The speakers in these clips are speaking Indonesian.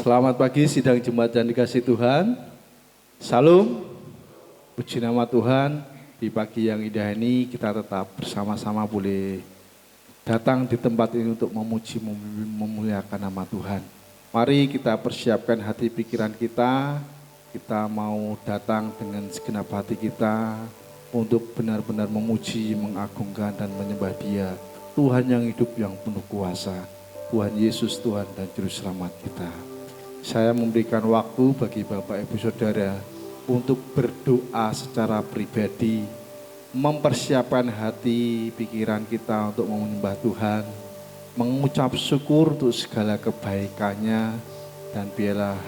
Selamat pagi sidang jemaat yang dikasihi Tuhan. Salam, puji nama Tuhan. Di pagi yang indah ini kita tetap bersama-sama boleh datang di tempat ini untuk memuji memuliakan nama Tuhan. Mari kita persiapkan hati pikiran kita. Kita mau datang dengan segenap hati kita untuk benar-benar memuji, mengagungkan dan menyembah Dia. Tuhan yang hidup, yang penuh kuasa. Tuhan Yesus, Tuhan dan Juru Selamat kita. Saya memberikan waktu bagi Bapak Ibu Saudara untuk berdoa secara pribadi, mempersiapkan hati pikiran kita untuk menyembah Tuhan, mengucap syukur untuk segala kebaikannya, dan biarlah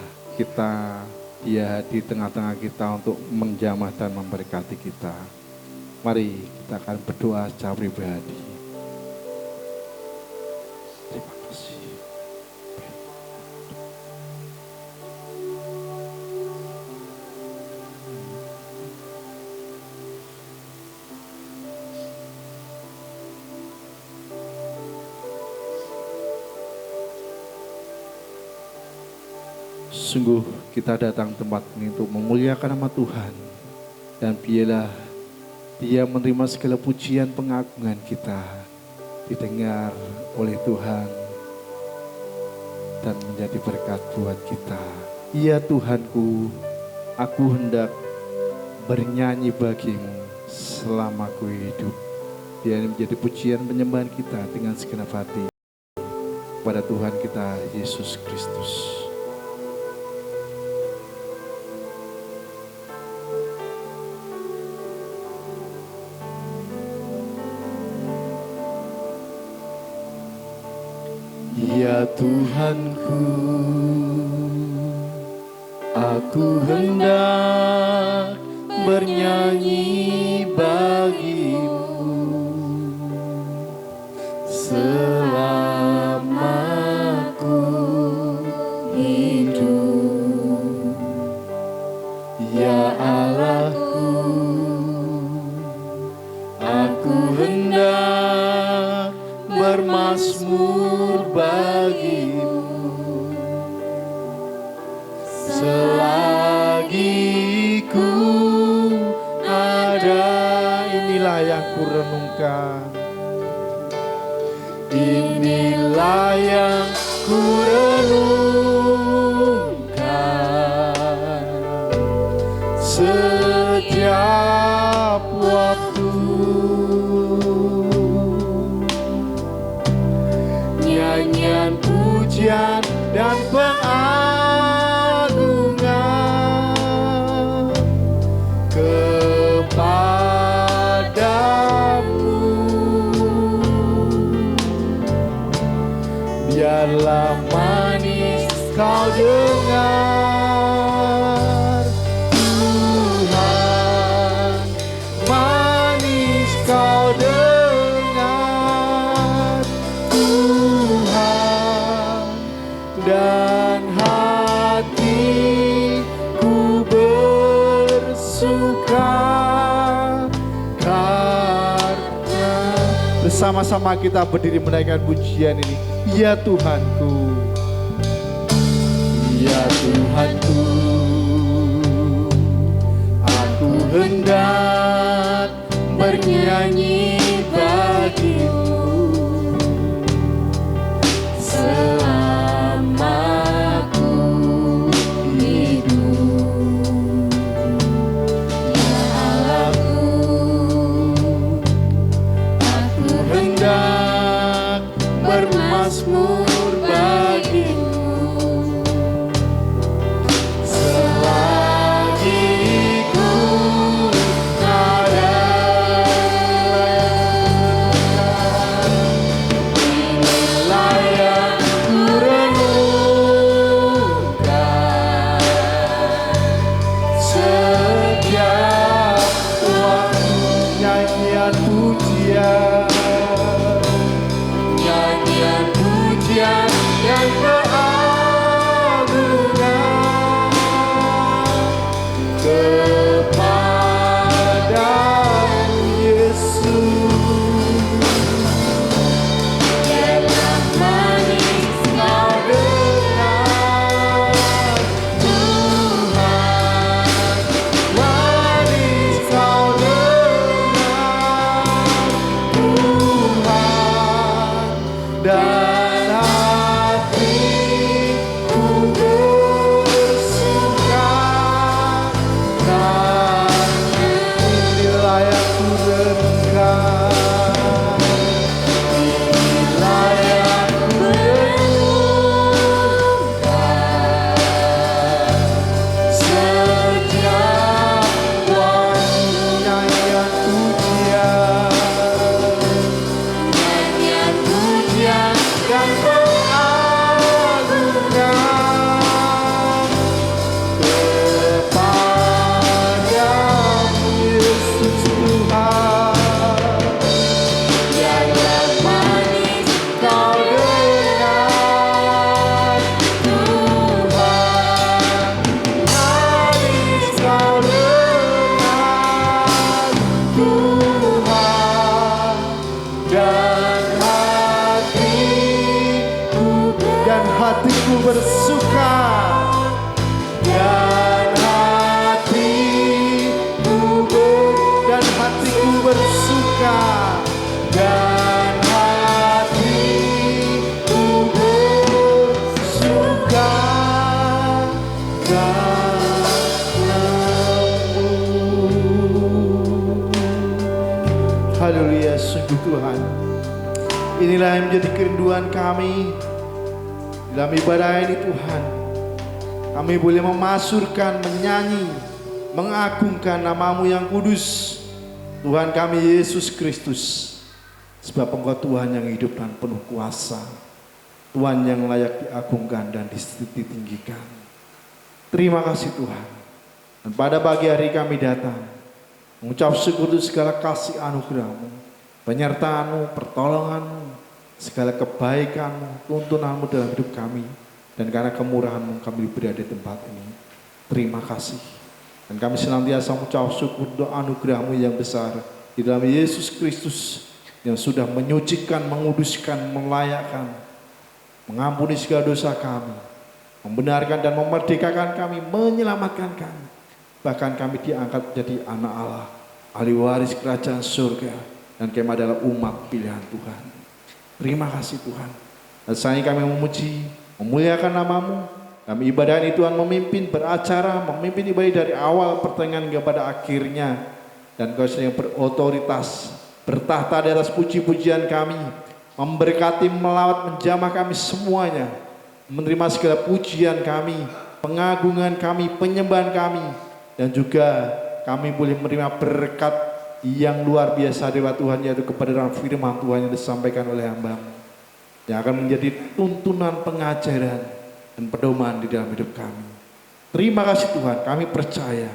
Dia di tengah-tengah kita untuk menjamah dan memberkati kita. Mari kita akan berdoa secara pribadi. Terima kasih. Sungguh kita datang tempat ini untuk memuliakan nama Tuhan. Dan biarlah Dia menerima segala pujian pengagungan kita, didengar oleh Tuhan dan menjadi berkat buat kita. Ya Tuhanku, aku hendak bernyanyi bagimu selama aku hidup. Biar menjadi pujian penyembahan kita dengan segenap hati pada Tuhan kita Yesus Kristus. Ya Tuhanku, aku hendak bernyanyi bagimu selama aku hidup. Ya Allahku, aku hendak bermazmur bagimu selagi ku ada. Inilah yang ku renungkan, inilah yang ku renungkan setiap waktu. Nyanyian, pujian, dan pengagungan kepadamu. Biarlah manis kau dengar, Tuhan, manis kau dengar, dan hatiku bersuka karena. Bersama-sama kita berdiri menaikkan pujian ini. Ya Tuhanku, ya Tuhanku, aku hendak bernyanyi bagimu selama aku hidup. Ya Allahku, aku hendak bermazmur bagimu selagi ku ada. Inilah yang ku renungkan setiap waktu. Nyanyian pujian, nyanyian pujian yang keagungan kepadamu Yesus. Biarlah manis kau dengar, bersuka dan hatiku bersuka dan hatiku bersuka padamu. Haleluya, sungguh Tuhan, inilah yang menjadi kerinduan kami dalam ibadah ini Tuhan. Kami boleh memasurkan, menyanyi, mengagungkan nama-Mu yang kudus, Tuhan kami Yesus Kristus. Sebab Engkau Tuhan yang hidup dan penuh kuasa, Tuhan yang layak diagungkan dan ditinggikan. Terima kasih Tuhan. Dan pada pagi hari kami datang mengucap syukur untuk segala kasih anugerah-Mu, penyertaan-Mu, pertolongan-Mu, segala kebaikan-Mu, tuntunan-Mu dalam hidup kami. Dan karena kemurahan-Mu kami berada di tempat ini. Terima kasih. Dan kami senantiasa mengucap syukur untuk anugerah-Mu yang besar di dalam Yesus Kristus yang sudah menyucikan, menguduskan, melayakkan, mengampuni segala dosa kami, membenarkan dan memerdekakan kami, menyelamatkan kami. Bahkan kami diangkat menjadi anak Allah, ahli waris kerajaan surga, dan kami adalah umat pilihan Tuhan. Terima kasih Tuhan. Dan saat ini kami memuji, memuliakan nama-Mu. Kami ibadah ini Tuhan memimpin beracara, memimpin ibadah dari awal pertengahan kepada akhirnya. Dan Kau yang berotoritas, bertahta di atas puji-pujian kami, memberkati, melawat, menjamah kami semuanya, menerima segala pujian kami, pengagungan kami, penyembahan kami, dan juga kami boleh menerima berkat yang luar biasa dari Tuhan, yaitu kebenaran firman Tuhan yang disampaikan oleh hamba-Mu, yang akan menjadi tuntunan pengajaran dan pedoman di dalam hidup kami. Terima kasih Tuhan, kami percaya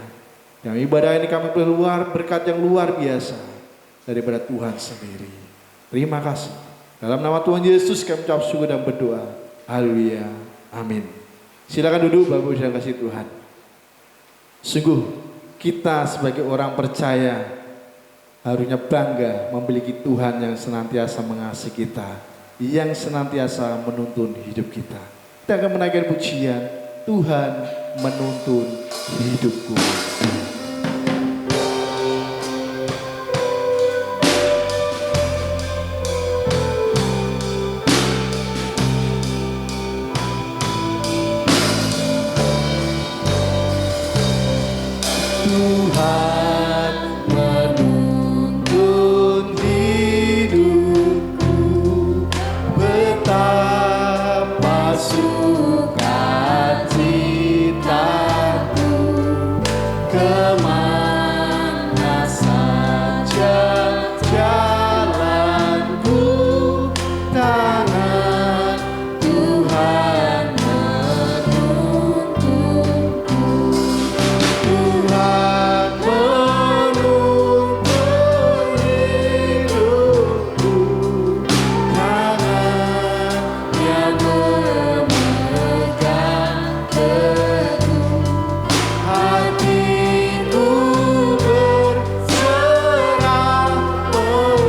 dalam ibadah ini kami keluar berkat yang luar biasa daripada Tuhan sendiri. Terima kasih. Dalam nama Tuhan Yesus kami ucap syukur dan berdoa. Haleluya. Amin. Silakan duduk Bapak Ibu yang kasih Tuhan. Sungguh kita sebagai orang percaya harusnya bangga memiliki Tuhan yang senantiasa mengasihi kita, yang senantiasa menuntun hidup kita. Kita akan menaikkan pujian, Tuhan menuntun hidupku. Tuhan menuntun hidupku, betapa sukacitaku, kemana saja jalanku, tangan Tuhan menuntunku. Tuhan menuntun hidupku, tangannya memegang teguh, hatiku berserah penuh.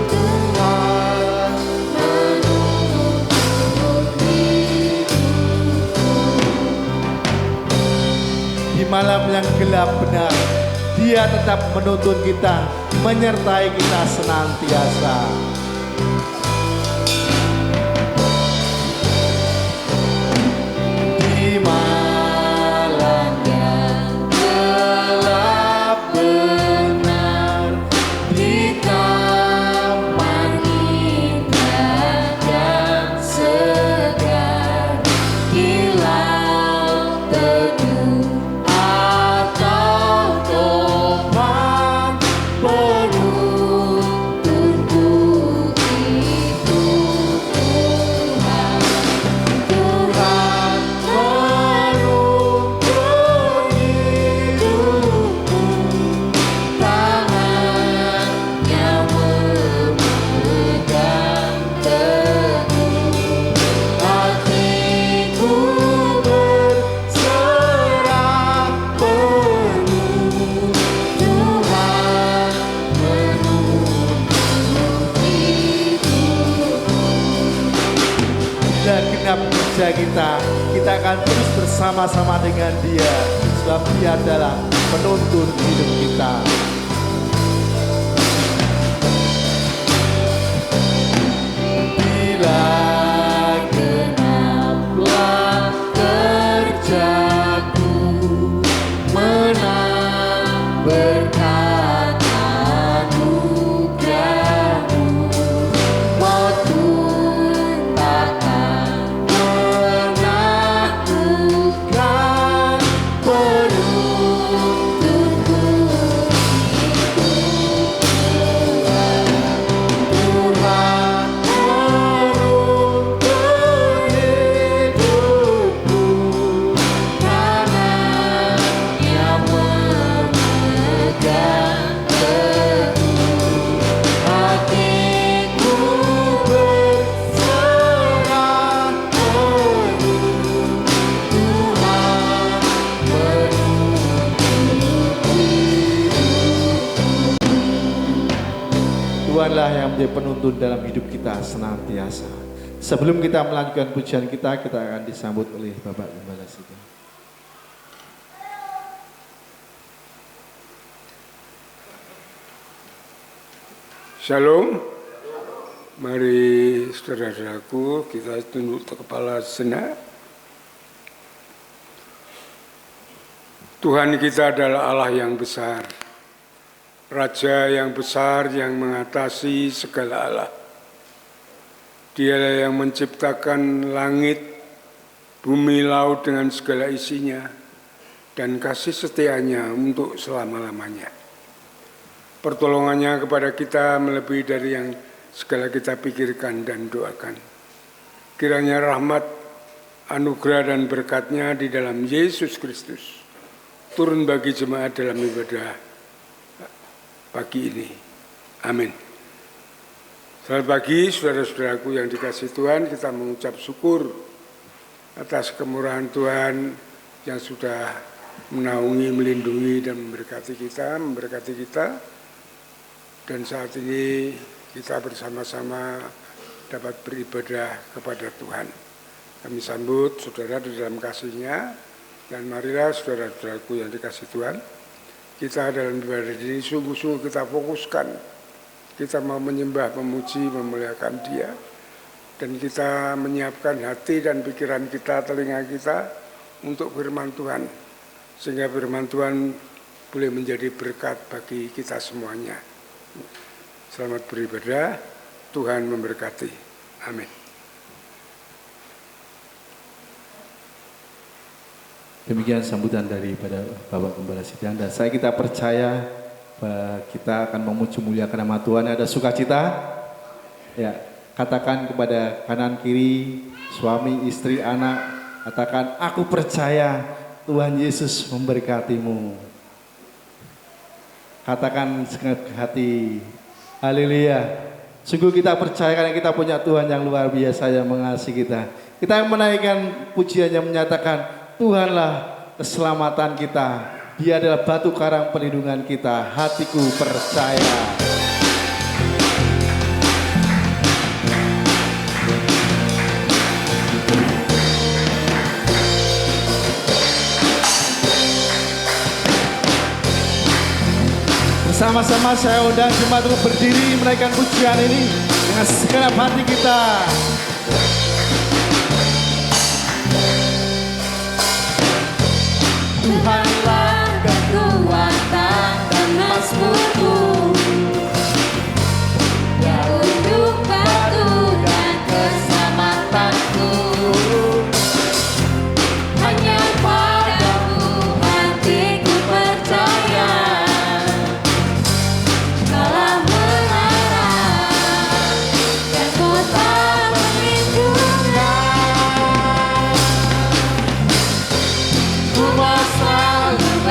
Tuhan menuntun hidupku. Di malam yang gelap benar, Dia tetap menuntun kita, menyertai kita senantiasa. Di malam yang gelap benar, di taman indah dan segar, di laut teduh atau topan, penuntunku akan terus bersama-sama dengan Dia, sebab Dia adalah penuntun hidup kita. Bila genaplah kerjaku, menang berkat anugerah-Mu, maut pun takkan menaklukkan penuntunku. Tuhan menuntun hidupku, tangannya memegang teguh. Hatiku berserah penuh, Tuhan menuntun hidupku. Tuhanlah yang menjadi penuntun dalam hidup kita senantiasa. Sebelum kita melanjutkan pujian kita akan disambut oleh Bapak Gembala Sidang. Shalom. Mari saudara-saudaraku kita tunduk kepala sejenak. Tuhan kita adalah Allah yang besar, Raja yang besar yang mengatasi segala Allah. Dialah yang menciptakan langit, bumi, laut dengan segala isinya, dan kasih setianya untuk selama-lamanya. Pertolongannya kepada kita melebihi dari yang segala kita pikirkan dan doakan. Kiranya rahmat, anugerah dan berkat-Nya di dalam Yesus Kristus turun bagi jemaat dalam ibadah pagi ini. Amin. Selamat pagi saudara-saudaraku yang dikasihi Tuhan, kita mengucap syukur atas kemurahan Tuhan yang sudah menaungi, melindungi dan memberkati kita. Dan saat ini kita bersama-sama dapat beribadah kepada Tuhan. Kami sambut saudara di dalam kasih-Nya, dan marilah saudara-saudaraku yang dikasihi Tuhan, kita dalam ibadah ini sungguh-sungguh kita fokuskan. Kita mau menyembah, memuji, memuliakan Dia, dan kita menyiapkan hati dan pikiran kita, telinga kita untuk firman Tuhan, sehingga firman Tuhan boleh menjadi berkat bagi kita semuanya. Selamat beribadah, Tuhan memberkati. Amin. Demikian sambutan daripada Bapak Gembala Sidang, dan kita percaya bahwa kita akan memuji muliakan nama Tuhan. Ada sukacita? Ya, katakan kepada kanan kiri, suami, istri, anak, katakan, aku percaya Tuhan Yesus memberkatimu. Katakan segenap hati, haleluya. Sungguh kita percaya karena kita punya Tuhan yang luar biasa yang mengasihi kita. Kita menaikkan pujian yang menyatakan, Tuhanlah keselamatan kita. Dia adalah batu karang perlindungan kita. Hatiku percaya. Bersama-sama saya undang jemaat untuk berdiri menaikkan pujian ini dengan segenap hati kita. Tuhanlah kekuatan dan mazmurku, Ya untuk batu dan keselamatanku. Hanya padamu hatiku percaya, Kaulah mengarah dan kota perlindungan. Ku mau selalu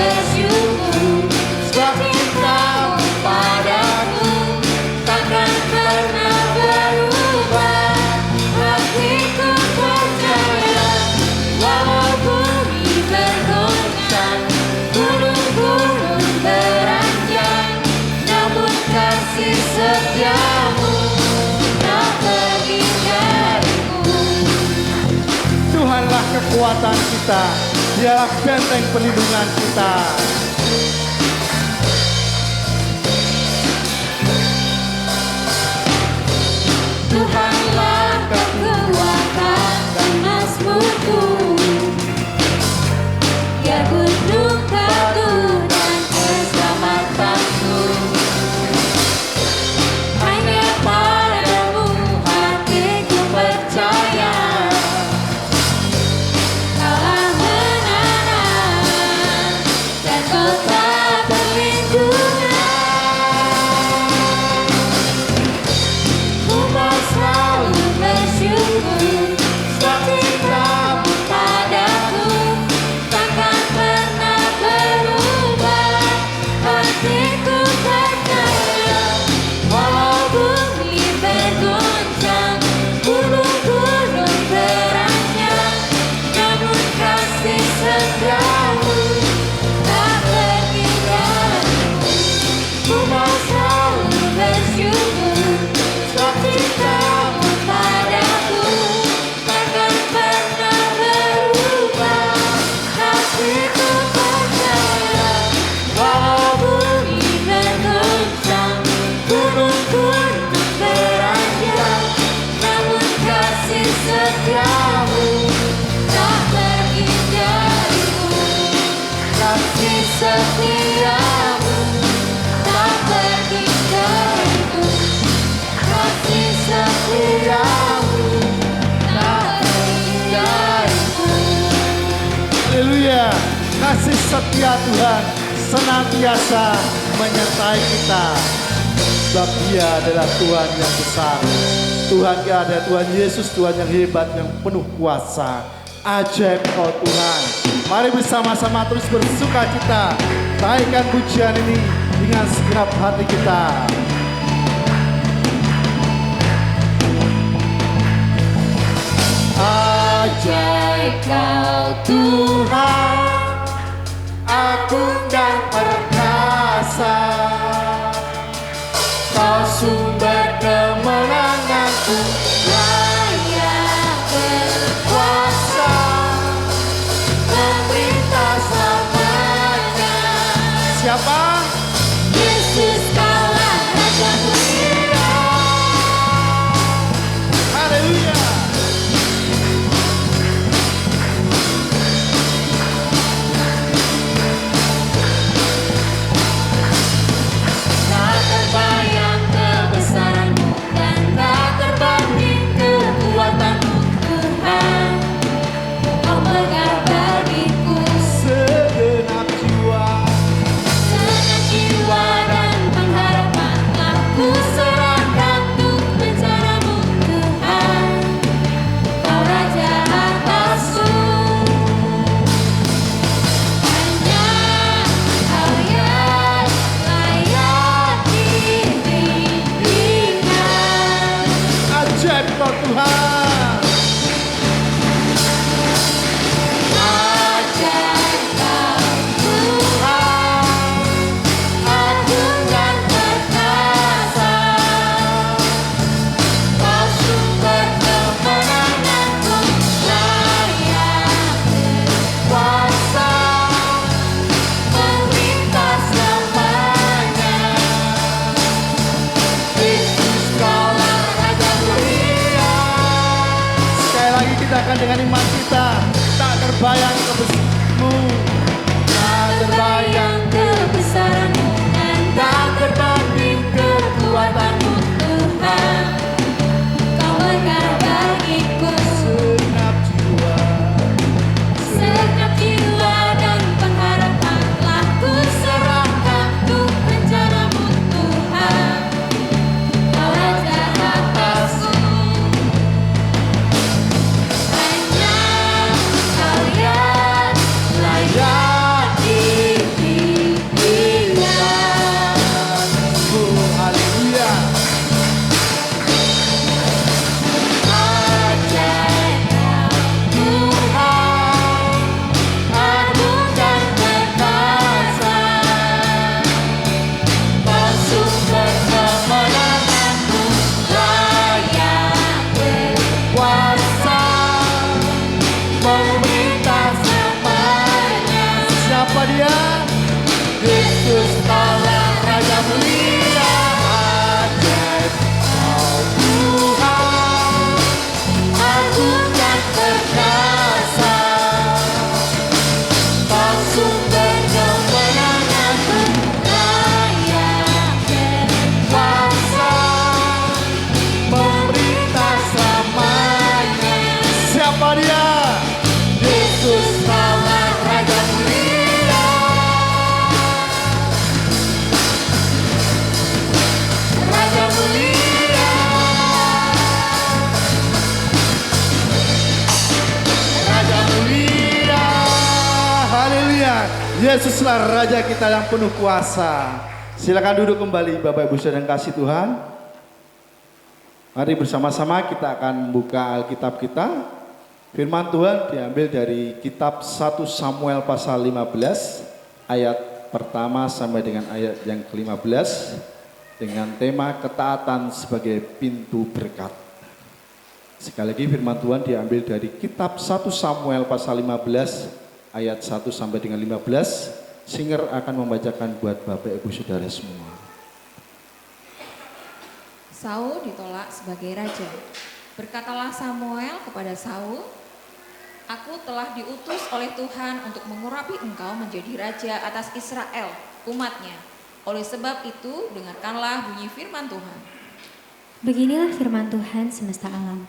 kita, dialah benteng perlindungan kita. Tuhanlah kekuatan dan mazmurku, ya gunung batu dan keselamatanku. Hanya padamu hatiku percaya, Kaulah menara dan kota perlindungan. Ku mau selalu bersyukur, sebab cintamu padaku takkan pernah berubah. Hatiku percaya, walau bumi bergoncang, gunung-gunung beranjak, namun kasih setiamu tak pergi dariku. Ku mau selalu bersyukur, sebab cintamu padaku takkan pernah berubah. Hatiku percaya, walau bumi bergoncang, gunung-gunung beranjak, namun kasih setiamu tak pergi dariku. Kasih setiamu tak pergi dariku. Kasih setiamu tak pergi dariku. Haleluya. Kasih setia Tuhan senantiasa menyertai kita. Sebab Dia adalah Tuhan yang besar. Tuhan Dia ada Tuhan Yesus, Tuhan yang hebat, yang penuh kuasa. Ajaib Kau Tuhan. Mari bersama-sama terus bersuka cita. Naikkan pujian ini dengan segenap hati kita. Ajaib Kau Tuhan, Agung dan perkasa, Kau sumber kemenanganku, layak berkuasa, pemerintah selamanya. Siapa? Yesus Kaulah Raja Mulia. Haleluya. Tak terbayang kebesaranmu dan tak terbanding kekuatanmu, Tuhan. Kau megah bagiku Segenap jiwa, segenap jiwa dan pengharapan aku serahkan untuk rencanamu, Tuhan. Kau Raja atasku, hanya Kau yang layak ditinggikan. ajaib Kau Tuhan. Ajaib Kau Tuhan, agung dan perkasa, Kau sumber kemenanganku, layak berkuasa, pemerintah selamanya. Yesus Kaulah Raja Mulia. Sekali lagi kita akan dengan iman kita, tak terbayang kebesaranmu, tak terbayang kebesaranmu dan tak terbanding kekuatanmu, Tuhan. Kau megah bagiku segenap jiwa. segenap jiwa dan pengharapan telah ku serahkan untuk rencanamu, Tuhan. Kau Raja atasku, hanya Kau yang Yesuslah Raja kita yang penuh kuasa. Silakan duduk kembali Bapak Ibu Saudara yang kasih Tuhan. Mari bersama-sama kita akan membuka Alkitab kita. Firman Tuhan diambil dari kitab 1 Samuel pasal 15 ayat pertama sampai dengan ayat yang ke-15 dengan tema ketaatan sebagai pintu berkat. Sekali lagi firman Tuhan diambil dari kitab 1 Samuel pasal 15 ayat 1 sampai dengan 15. Singer akan membacakan buat Bapak Ibu Saudara semua. Saul ditolak sebagai raja. Berkatalah Samuel kepada Saul, "Aku telah diutus oleh Tuhan untuk mengurapi engkau menjadi raja atas Israel, umatnya. Oleh sebab itu, dengarkanlah bunyi firman Tuhan. Beginilah firman Tuhan semesta alam.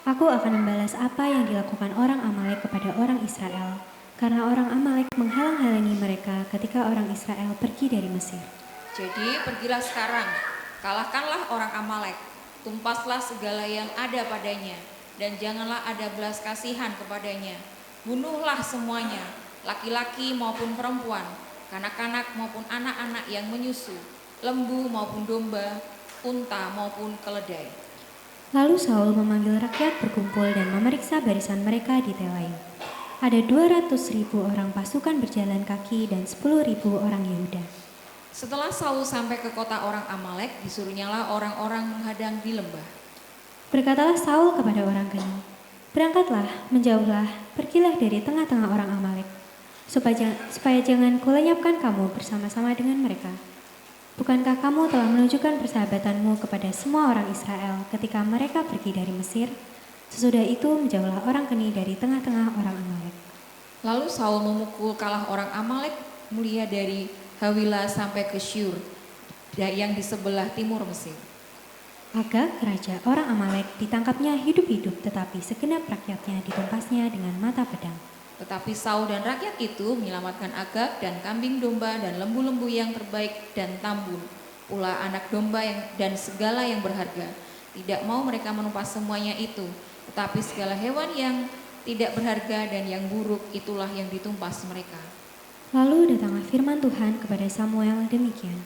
Aku akan membalas apa yang dilakukan orang Amalek kepada orang Israel, karena orang Amalek menghalang-halangi mereka ketika orang Israel pergi dari Mesir. Jadi pergilah sekarang, kalahkanlah orang Amalek, tumpaslah segala yang ada padanya, dan janganlah ada belas kasihan kepadanya. Bunuhlah semuanya, laki-laki maupun perempuan, kanak-kanak maupun anak-anak yang menyusu, lembu maupun domba, unta maupun keledai." Lalu Saul memanggil rakyat berkumpul dan memeriksa barisan mereka di Telaim. Ada 200.000 orang pasukan berjalan kaki dan 10.000 orang Yehuda. Setelah Saul sampai ke kota orang Amalek, disuruhnyalah orang-orang menghadang di lembah. Berkatalah Saul kepada orang Keni, "Berangkatlah, menjauhlah, pergilah dari tengah-tengah orang Amalek, supaya jangan kulenyapkan kamu bersama-sama dengan mereka. Bukankah kamu telah menunjukkan persahabatanmu kepada semua orang Israel ketika mereka pergi dari Mesir? Sesudah itu menjauhlah orang Keni dari tengah-tengah orang Amalek." Lalu Saul memukul kalah orang Amalek mulia dari Hawila sampai ke Syur, yang di sebelah timur Mesir. Agag, raja orang Amalek, ditangkapnya hidup-hidup, tetapi segenap rakyatnya ditumpasnya dengan mata pedang. Tetapi Saul dan rakyat itu menyelamatkan Agag dan kambing domba dan lembu-lembu yang terbaik dan tambun, pula anak domba dan segala yang berharga. Tidak mau mereka menumpas semuanya itu, tetapi segala hewan yang tidak berharga dan yang buruk itulah yang ditumpas mereka. Lalu datanglah firman Tuhan kepada Samuel demikian.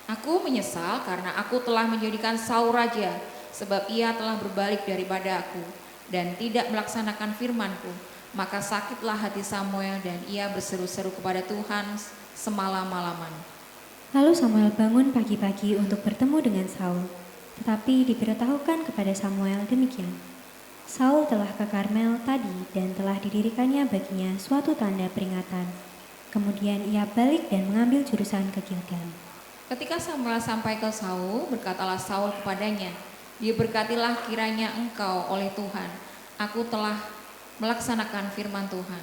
"Aku menyesal karena aku telah menjadikan Saul raja, sebab ia telah berbalik daripada aku dan tidak melaksanakan firman-Ku. Maka sakitlah hati Samuel dan ia berseru-seru kepada Tuhan semalam-malaman." Lalu Samuel bangun pagi-pagi untuk bertemu dengan Saul. Tetapi diberitahukan kepada Samuel demikian. Saul telah ke Karmel tadi dan telah didirikannya baginya suatu tanda peringatan. Kemudian ia balik dan mengambil jurusan ke Gilgal. Ketika Samuel sampai ke Saul, berkatalah Saul kepadanya, "Diberkatilah kiranya engkau oleh Tuhan. Aku telah melaksanakan firman Tuhan."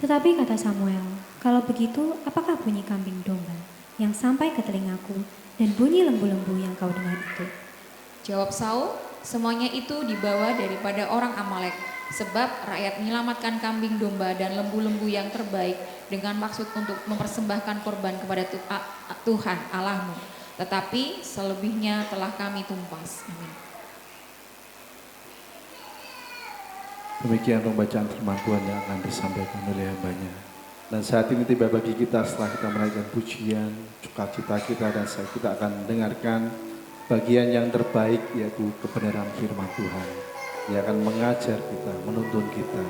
Tetapi kata Samuel, "Kalau begitu, apakah bunyi kambing domba yang sampai ke telingaku dan bunyi lembu-lembu yang kau dengar itu?" Jawab Saul, "Semuanya itu dibawa daripada orang Amalek, sebab rakyat menyelamatkan kambing domba dan lembu-lembu yang terbaik dengan maksud untuk mempersembahkan korban kepada Tuhan Allahmu. Tetapi selebihnya telah kami tumpas." Amin. Demikian pembacaan firman Tuhan yang akan disampaikan oleh hambanya. Dan saat ini tiba bagi kita setelah kita menaikkan pujian, sukacita kita dan saat kita akan mendengarkan bagian yang terbaik yaitu kebenaran firman Tuhan. Dia akan mengajar kita, menuntun kita,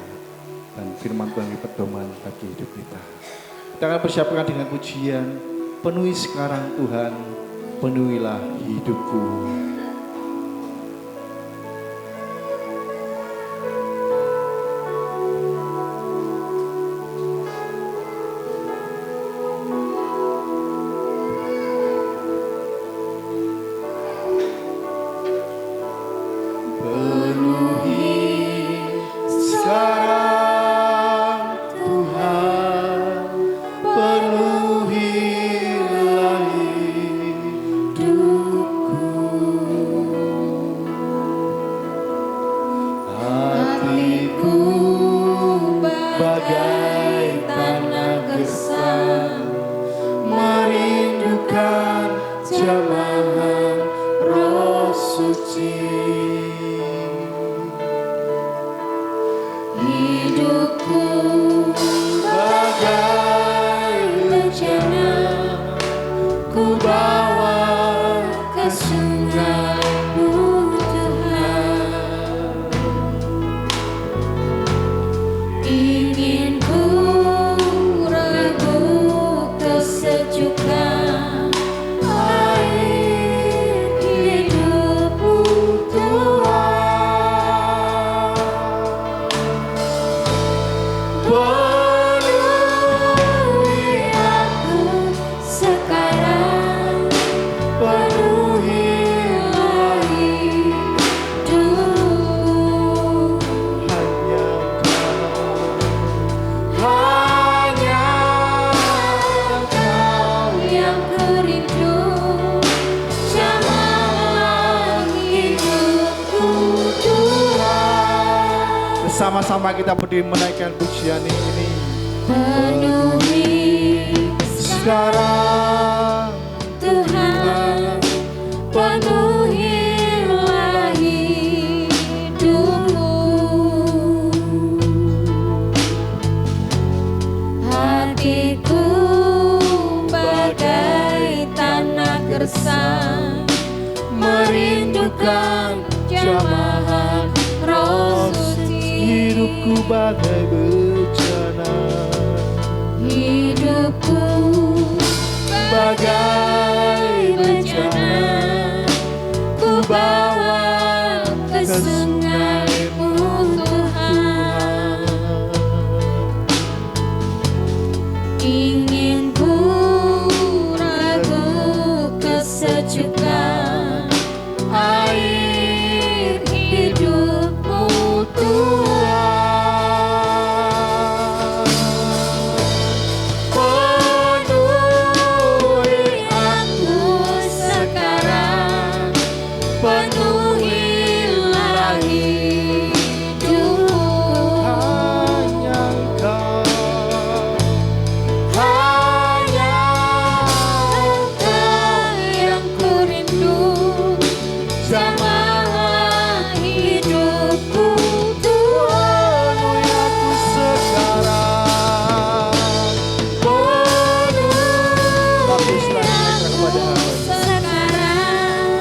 dan firman Tuhan ini pedoman bagi hidup kita. Kita akan persiapkan dengan pujian, penuhi sekarang Tuhan, penuhilah hidupku. Hidupku ku bawa ke sungai-Mu Tuhan. Ingin ku rebut kesejukan air hidup-Mu Tuhan. Penuhi aku sekarang, penuhilah hidupku. Hanya Engkau yang ku rindu, jamalah hidupku Tuhan. Bersama-sama kita berdiri menaikkan pujian ini. Penuhi Sekarang Tuhan, penuhilah hidupku. Hatiku bagai tanah gersang, merindukan jamahan Roh Suci. hidupku bagai bejana, Hidupku bagai bejana, ku bawa ke sungai-Mu Tuhan. Ingin ku rebut kesejukan air hidup-Mu Tuhan. Penuhi aku sekarang, penuhilah hidupku. hanya Engkau. Hanya Engkau yang ku rindu, jamalah hidupku Tuhan. Penuhi aku sekarang. Penuhi aku sekarang,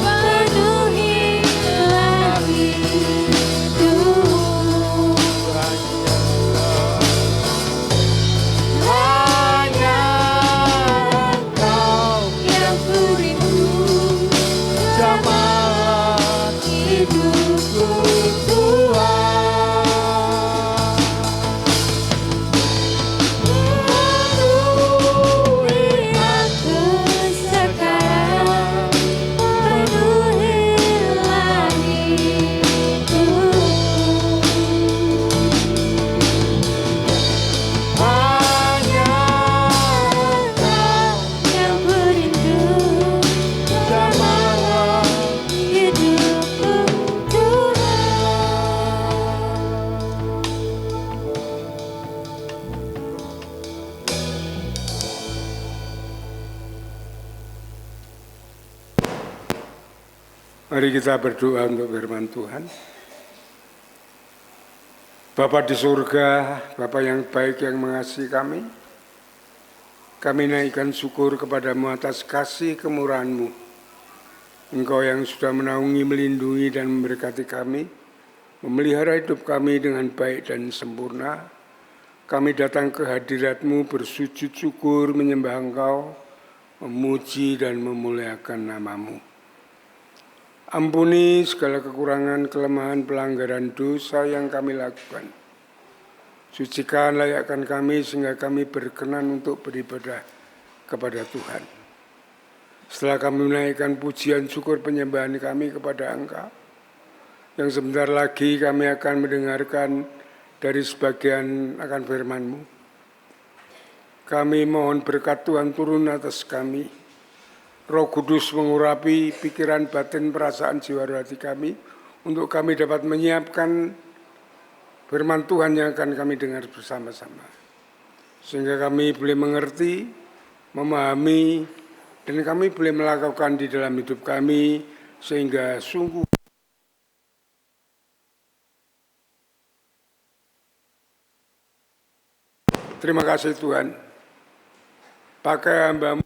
penuhilah hidupku. Hanya Engkau yang ku rindu, jamalah hidupku Tuhan. Penuhi aku sekarang, penuhilah hidupku. Hanya Engkau yang ku rindu, jamalah hidupku Mari kita berdoa untuk firman Tuhan. Bapa di surga, Bapa yang baik yang mengasihi kami naikkan syukur kepadamu atas kasih kemurahan-Mu. Engkau yang sudah menaungi, melindungi, dan memberkati kami, memelihara hidup kami dengan baik dan sempurna. Kami datang ke hadirat-Mu bersujud syukur, menyembah Engkau, memuji dan memuliakan nama-Mu. Ampuni segala kekurangan, kelemahan, pelanggaran dosa yang kami lakukan. Sucikan, layakkan kami sehingga kami berkenan untuk beribadah kepada Tuhan. Setelah kami menaikkan pujian syukur penyembahan kami kepada Engkau, yang sebentar lagi kami akan mendengarkan dari sebagian akan firman-Mu. Kami mohon berkat Tuhan turun atas kami. Roh Kudus mengurapi pikiran, batin, perasaan, jiwa, roh hati kami, untuk kami dapat menyiapkan firman Tuhan yang akan kami dengar bersama-sama. Sehingga kami boleh mengerti, memahami, dan kami boleh melakukan di dalam hidup kami, sehingga sungguh terima kasih Tuhan. Pakai hamba-Mu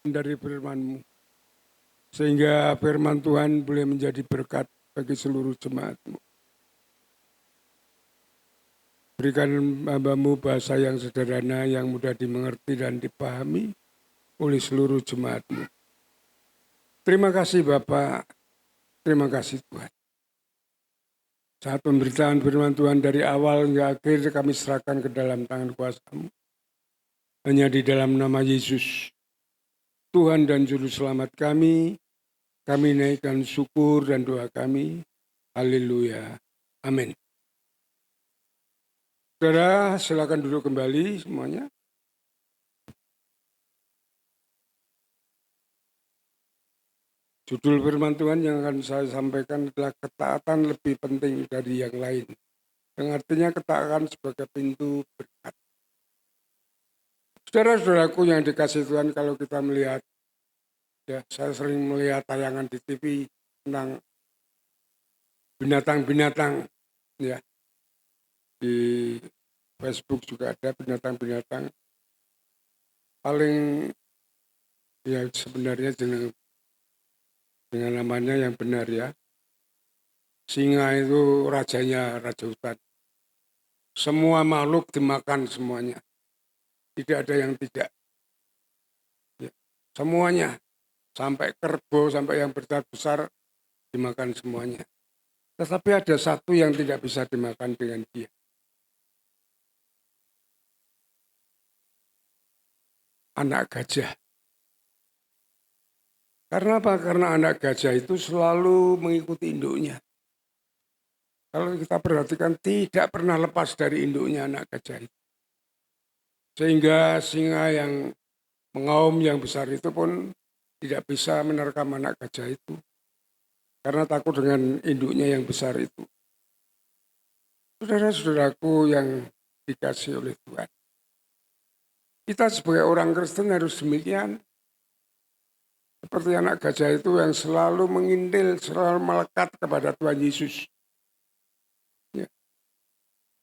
dari firman-Mu. Sehingga firman Tuhan boleh menjadi berkat bagi seluruh jemaat-Mu. Berikan hamba-Mu bahasa yang sederhana, yang mudah dimengerti dan dipahami oleh seluruh jemaat-Mu. Terima kasih Bapak, terima kasih Tuhan. Saat pemberitaan firman Tuhan dari awal hingga akhir kami serahkan ke dalam tangan kuasa-Mu. Hanya di dalam nama Yesus, Tuhan dan Juru Selamat kami naikkan syukur dan doa kami. Haleluya. Amin. Saudara, silakan duduk kembali semuanya. Judul firman Tuhan yang akan saya sampaikan adalah ketaatan lebih penting dari yang lain. Yang artinya ketaatan sebagai pintu berkat. Saudara-saudaraku yang dikasihi Tuhan, kalau kita melihat, ya saya sering melihat tayangan di TV tentang binatang-binatang, ya di Facebook juga ada binatang-binatang. Paling ya sebenarnya dengan namanya yang benar ya. Singa itu rajanya raja hutan. Semua makhluk dimakan semuanya. Tidak ada yang tidak. Ya, semuanya. Sampai kerbau, sampai yang besar dimakan semuanya. Tetapi ada satu yang tidak bisa dimakan dengan dia. Anak gajah. Karena apa? Karena anak gajah itu selalu mengikuti induknya. Kalau kita perhatikan tidak pernah lepas dari induknya anak gajah itu. Sehingga singa yang mengaum yang besar itu pun tidak bisa menerkam anak gajah itu. Karena takut dengan induknya yang besar itu. Saudara-saudaraku yang dikasihi oleh Tuhan. Kita sebagai orang Kristen harus demikian. Seperti anak gajah itu yang selalu mengintil, selalu melekat kepada Tuhan Yesus. Ya.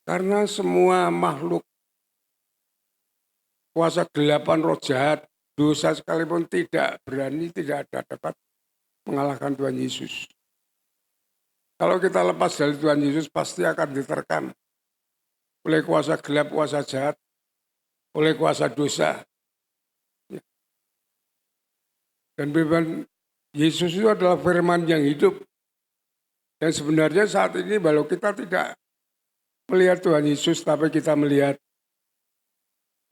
Karena semua makhluk, kuasa gelapan, roh jahat, dosa sekalipun tidak berani, tidak ada dapat mengalahkan Tuhan Yesus. Kalau kita lepas dari Tuhan Yesus pasti akan diterkam oleh kuasa gelap, kuasa jahat, oleh kuasa dosa. Dan firman Yesus itu adalah firman yang hidup. Dan sebenarnya saat ini kalau kita tidak melihat Tuhan Yesus, tapi kita melihat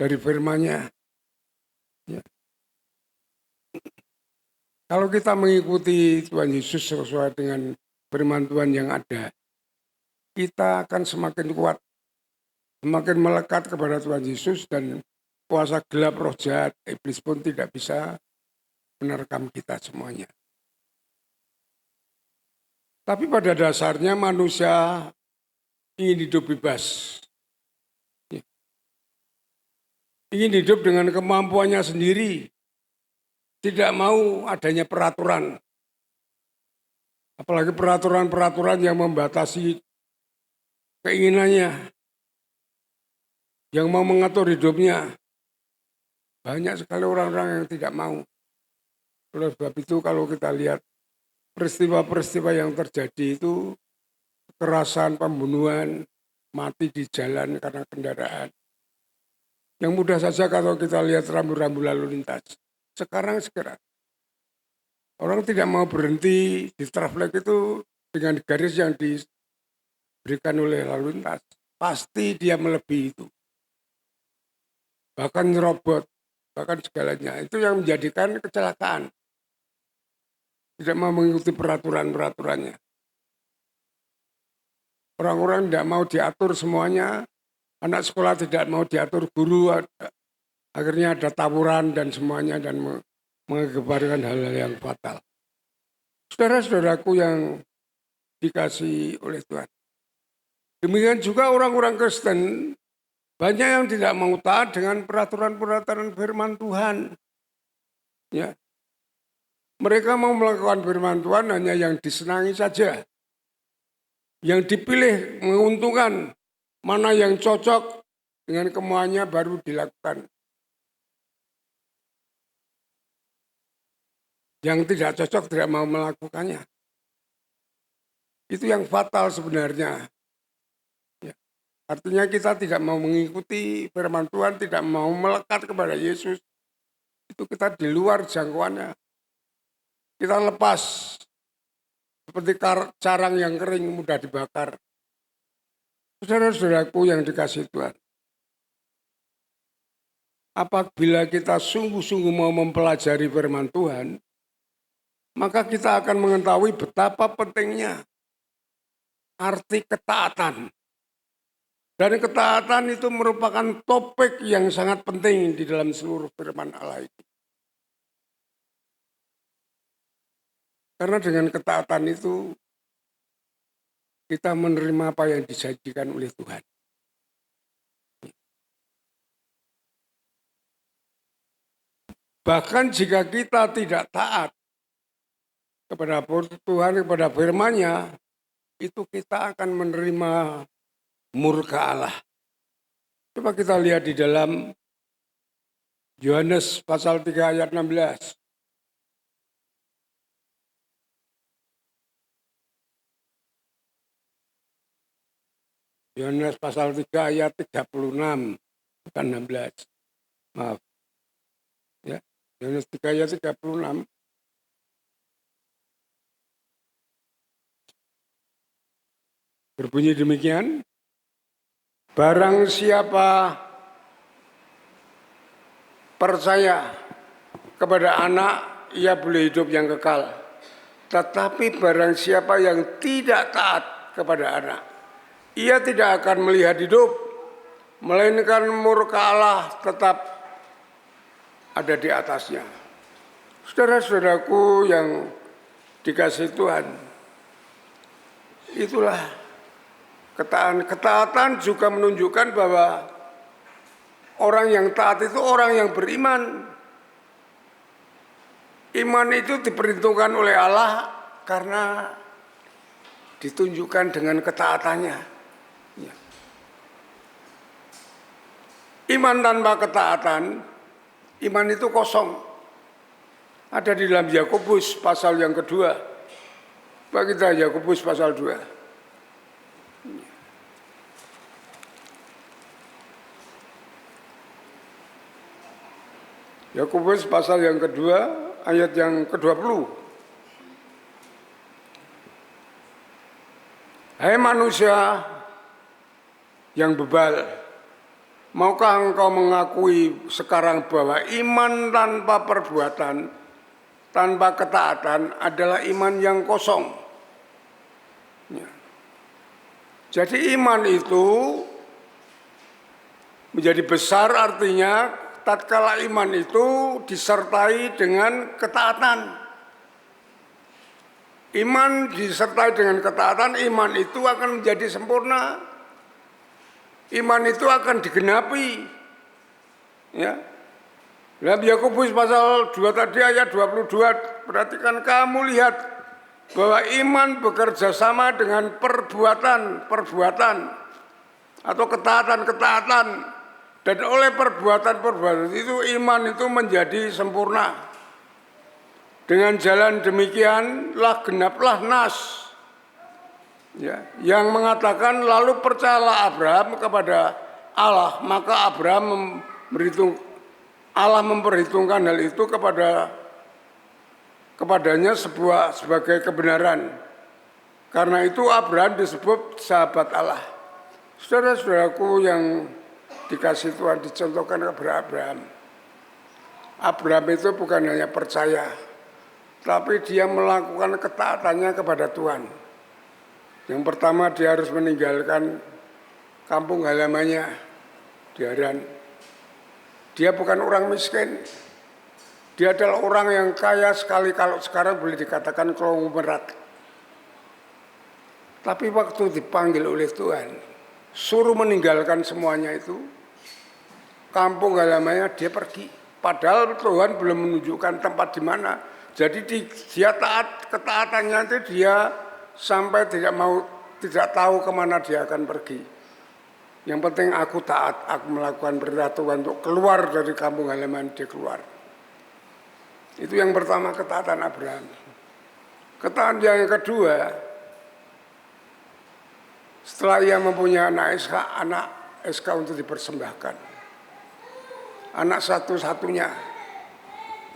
dari firman-Nya. Ya. Kalau kita mengikuti Tuhan Yesus sesuai dengan firman Tuhan yang ada, kita akan semakin kuat, semakin melekat kepada Tuhan Yesus, dan kuasa gelap roh jahat, iblis pun tidak bisa menerkam kita semuanya. Tapi pada dasarnya manusia ingin hidup bebas. Ingin hidup dengan kemampuannya sendiri. Tidak mau adanya peraturan. Apalagi peraturan-peraturan yang membatasi keinginannya. Yang mau mengatur hidupnya. Banyak sekali orang-orang yang tidak mau. Oleh sebab itu kalau kita lihat peristiwa-peristiwa yang terjadi itu, kekerasan, pembunuhan, mati di jalan karena kendaraan. Yang mudah saja kalau kita lihat rambu-rambu lalu lintas. Sekarang orang tidak mau berhenti di traffic itu dengan garis yang diberikan oleh lalu lintas. Pasti dia melebihi itu. Bahkan nyerobot, bahkan segalanya. Itu yang menjadikan kecelakaan. Tidak mau mengikuti peraturan-peraturannya. Orang-orang tidak mau diatur semuanya. Anak sekolah tidak mau diatur guru. Akhirnya ada tawuran dan semuanya dan mengakibatkan hal-hal yang fatal. Saudara-saudaraku yang dikasihi oleh Tuhan. Demikian juga orang-orang Kristen. Banyak yang tidak mau taat dengan peraturan-peraturan firman Tuhan. Ya. Mereka mau melakukan firman Tuhan hanya yang disenangi saja. Yang dipilih menguntungkan, mana yang cocok dengan kemauannya baru dilakukan. yang tidak cocok tidak mau melakukannya. Itu yang fatal sebenarnya. Ya. Artinya kita tidak mau mengikuti firman Tuhan, tidak mau melekat kepada Yesus. Itu kita di luar jangkauannya. Kita lepas seperti carang yang kering mudah dibakar. Saudara-saudaraku yang dikasihi Tuhan. Apabila kita sungguh-sungguh mau mempelajari firman Tuhan, maka kita akan mengetahui betapa pentingnya arti ketaatan. Dan ketaatan itu merupakan topik yang sangat penting di dalam seluruh firman Allah itu. Karena dengan ketaatan itu kita menerima apa yang dijanjikan oleh Tuhan. Bahkan jika kita tidak taat kepada Tuhan, kepada firman-Nya, itu kita akan menerima murka Allah. Coba kita lihat di dalam Yohanes pasal 3 ayat 16. Yohanes pasal 3 ayat 36, bukan 16. Maaf. Ya, Yohanes 3 ayat 36. Berbunyi demikian, barang siapa percaya kepada anak, ia boleh hidup yang kekal. Tetapi barang siapa yang tidak taat kepada anak, ia tidak akan melihat hidup, melainkan murka Allah tetap ada di atasnya. Saudara-saudaraku yang dikasihi Tuhan, itulah ketaatan juga menunjukkan bahwa orang yang taat itu orang yang beriman. Iman itu diperhitungkan oleh Allah karena ditunjukkan dengan ketaatannya. Ya. Iman tanpa ketaatan, iman itu kosong. Ada di dalam Yakobus pasal yang kedua. Coba kita Yakobus pasal 2. Yakobus pasal yang kedua, ayat yang ke-20. Hai manusia yang bebal, maukah engkau mengakui sekarang bahwa iman tanpa perbuatan, tanpa ketaatan adalah iman yang kosong? Ya. Jadi iman itu menjadi besar artinya tatkala iman itu disertai dengan ketaatan. Iman disertai dengan ketaatan, iman itu akan menjadi sempurna. Iman itu akan digenapi. Ya. Dalam Yakobus pasal 2 tadi ayat 22, perhatikan kamu lihat bahwa iman bekerja sama dengan perbuatan atau ketaatan. Dan oleh perbuatan itu iman itu menjadi sempurna. Dengan jalan demikianlah genaplah nas. Ya, yang mengatakan lalu percayalah Abraham kepada Allah, maka Abraham Allah memperhitungkan hal itu kepadanya sebagai kebenaran. Karena itu Abraham disebut sahabat Allah. Saudara-saudaraku yang dikasih Tuhan, dicontohkan kepada Abraham. Abraham itu bukan hanya percaya, tapi dia melakukan ketaatannya kepada Tuhan. Yang pertama dia harus meninggalkan kampung halamannya di Haran. Dia bukan orang miskin. Dia adalah orang yang kaya sekali, kalau sekarang boleh dikatakan konglomerat. Tapi waktu dipanggil oleh Tuhan, suruh meninggalkan semuanya itu, kampung halamannya, dia pergi. Padahal Tuhan belum menunjukkan tempat di mana. Jadi dia ketaatannya itu dia sampai tidak tahu kemana dia akan pergi. Yang penting aku taat, aku melakukan perintah Tuhan untuk keluar dari kampung halaman, dia keluar. Itu yang pertama, ketaatan Abraham. Ketaatan yang kedua, setelah ia mempunyai anak Ishak untuk dipersembahkan. Anak satu-satunya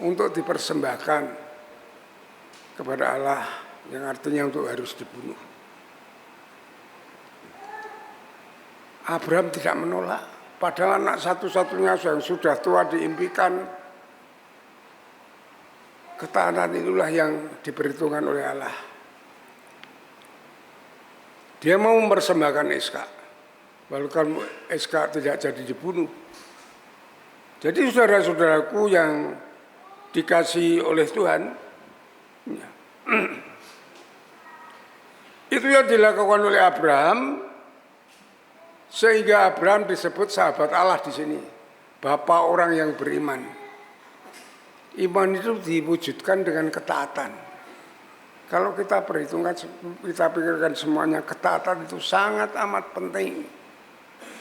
untuk dipersembahkan kepada Allah, yang artinya untuk harus dibunuh. Abraham tidak menolak, padahal anak satu-satunya yang sudah tua diimpikan. Ketaatan itulah yang diperhitungkan oleh Allah. Dia mau mempersembahkan Ishak, walaupun Ishak tidak jadi dibunuh. Jadi saudara-saudaraku yang dikasihi oleh Tuhan, itu yang dilakukan oleh Abraham, sehingga Abraham disebut sahabat Allah di sini, bapak orang yang beriman. Iman itu diwujudkan dengan ketaatan. Kalau kita perhitungkan, kita pikirkan semuanya, ketaatan itu sangat amat penting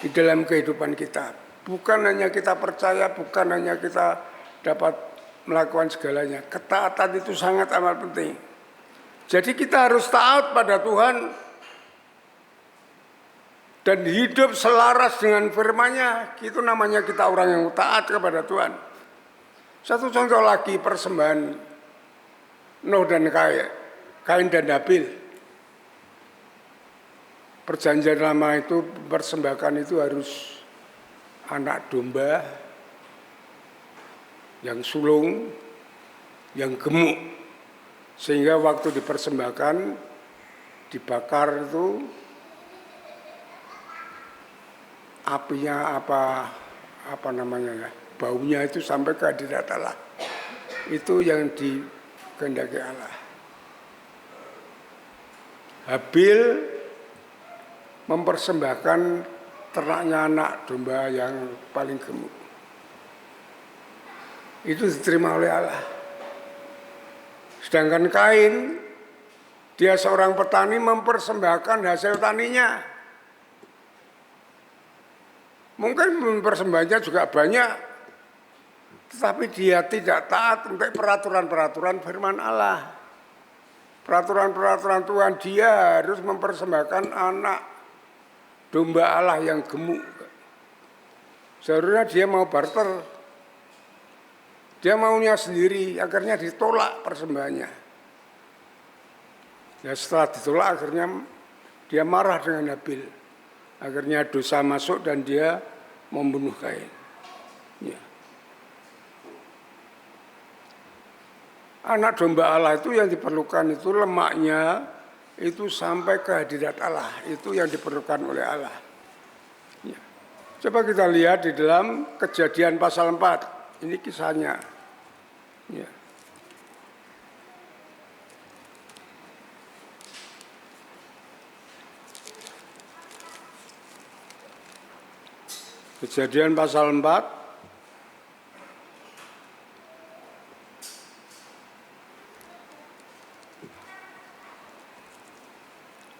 di dalam kehidupan kita. Bukan hanya kita percaya, bukan hanya kita dapat melakukan segalanya. Ketaatan itu sangat amat penting. Jadi kita harus taat pada Tuhan dan hidup selaras dengan firman-Nya. Itu namanya kita orang yang taat kepada Tuhan. Satu contoh lagi, persembahan Nuh dan Kain dan Habil. Perjanjian lama itu persembahkan itu harus anak domba yang sulung, yang gemuk, sehingga waktu dipersembahkan dibakar itu apinya apa namanya ya, baunya itu sampai ke hadirat Allah. Itu yang dikehendaki Allah. Habil mempersembahkan ternaknya anak domba yang paling gemuk. Itu diterima oleh Allah. Sedangkan Kain, dia seorang petani, mempersembahkan hasil taninya. Mungkin persembahnya juga banyak, tetapi dia tidak taat untuk peraturan-peraturan firman Allah. Peraturan-peraturan Tuhan, dia harus mempersembahkan anak domba Allah yang gemuk. Seharusnya dia mau barter, dia maunya sendiri, akhirnya ditolak persembahannya. Ya setelah ditolak, akhirnya dia marah dengan Habil. Akhirnya dosa masuk dan dia membunuh Kain. Ya. Anak domba Allah itu yang diperlukan itu lemaknya itu sampai ke hadirat Allah. Itu yang diperlukan oleh Allah. Ya. Coba kita lihat di dalam Kejadian pasal 4. Ini kisahnya. Ya. Kejadian pasal 4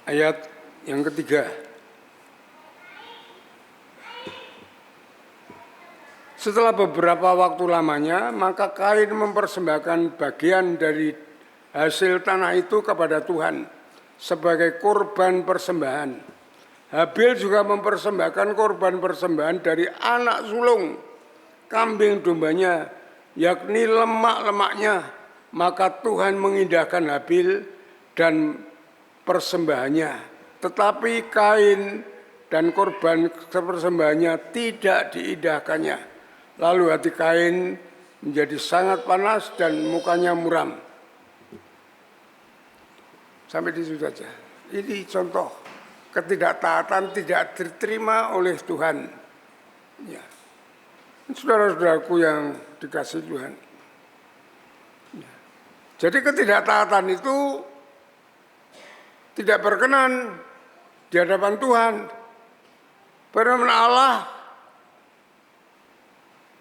ayat yang ketiga. Setelah beberapa waktu lamanya, maka Kain mempersembahkan bagian dari hasil tanah itu kepada Tuhan sebagai korban persembahan. Habil juga mempersembahkan korban persembahan dari anak sulung kambing dombanya, yakni lemak-lemaknya. Maka Tuhan mengindahkan Habil dan persembahannya. Tetapi Kain dan korban persembahannya tidak diindahkannya. Lalu hati Kain menjadi sangat panas dan mukanya muram. Sampai di situ saja. Ini contoh ketidaktaatan tidak diterima oleh Tuhan. Ya. Saudara-saudaraku yang dikasihi Tuhan. Ya. Jadi ketidaktaatan itu tidak berkenan di hadapan Tuhan. Firman Allah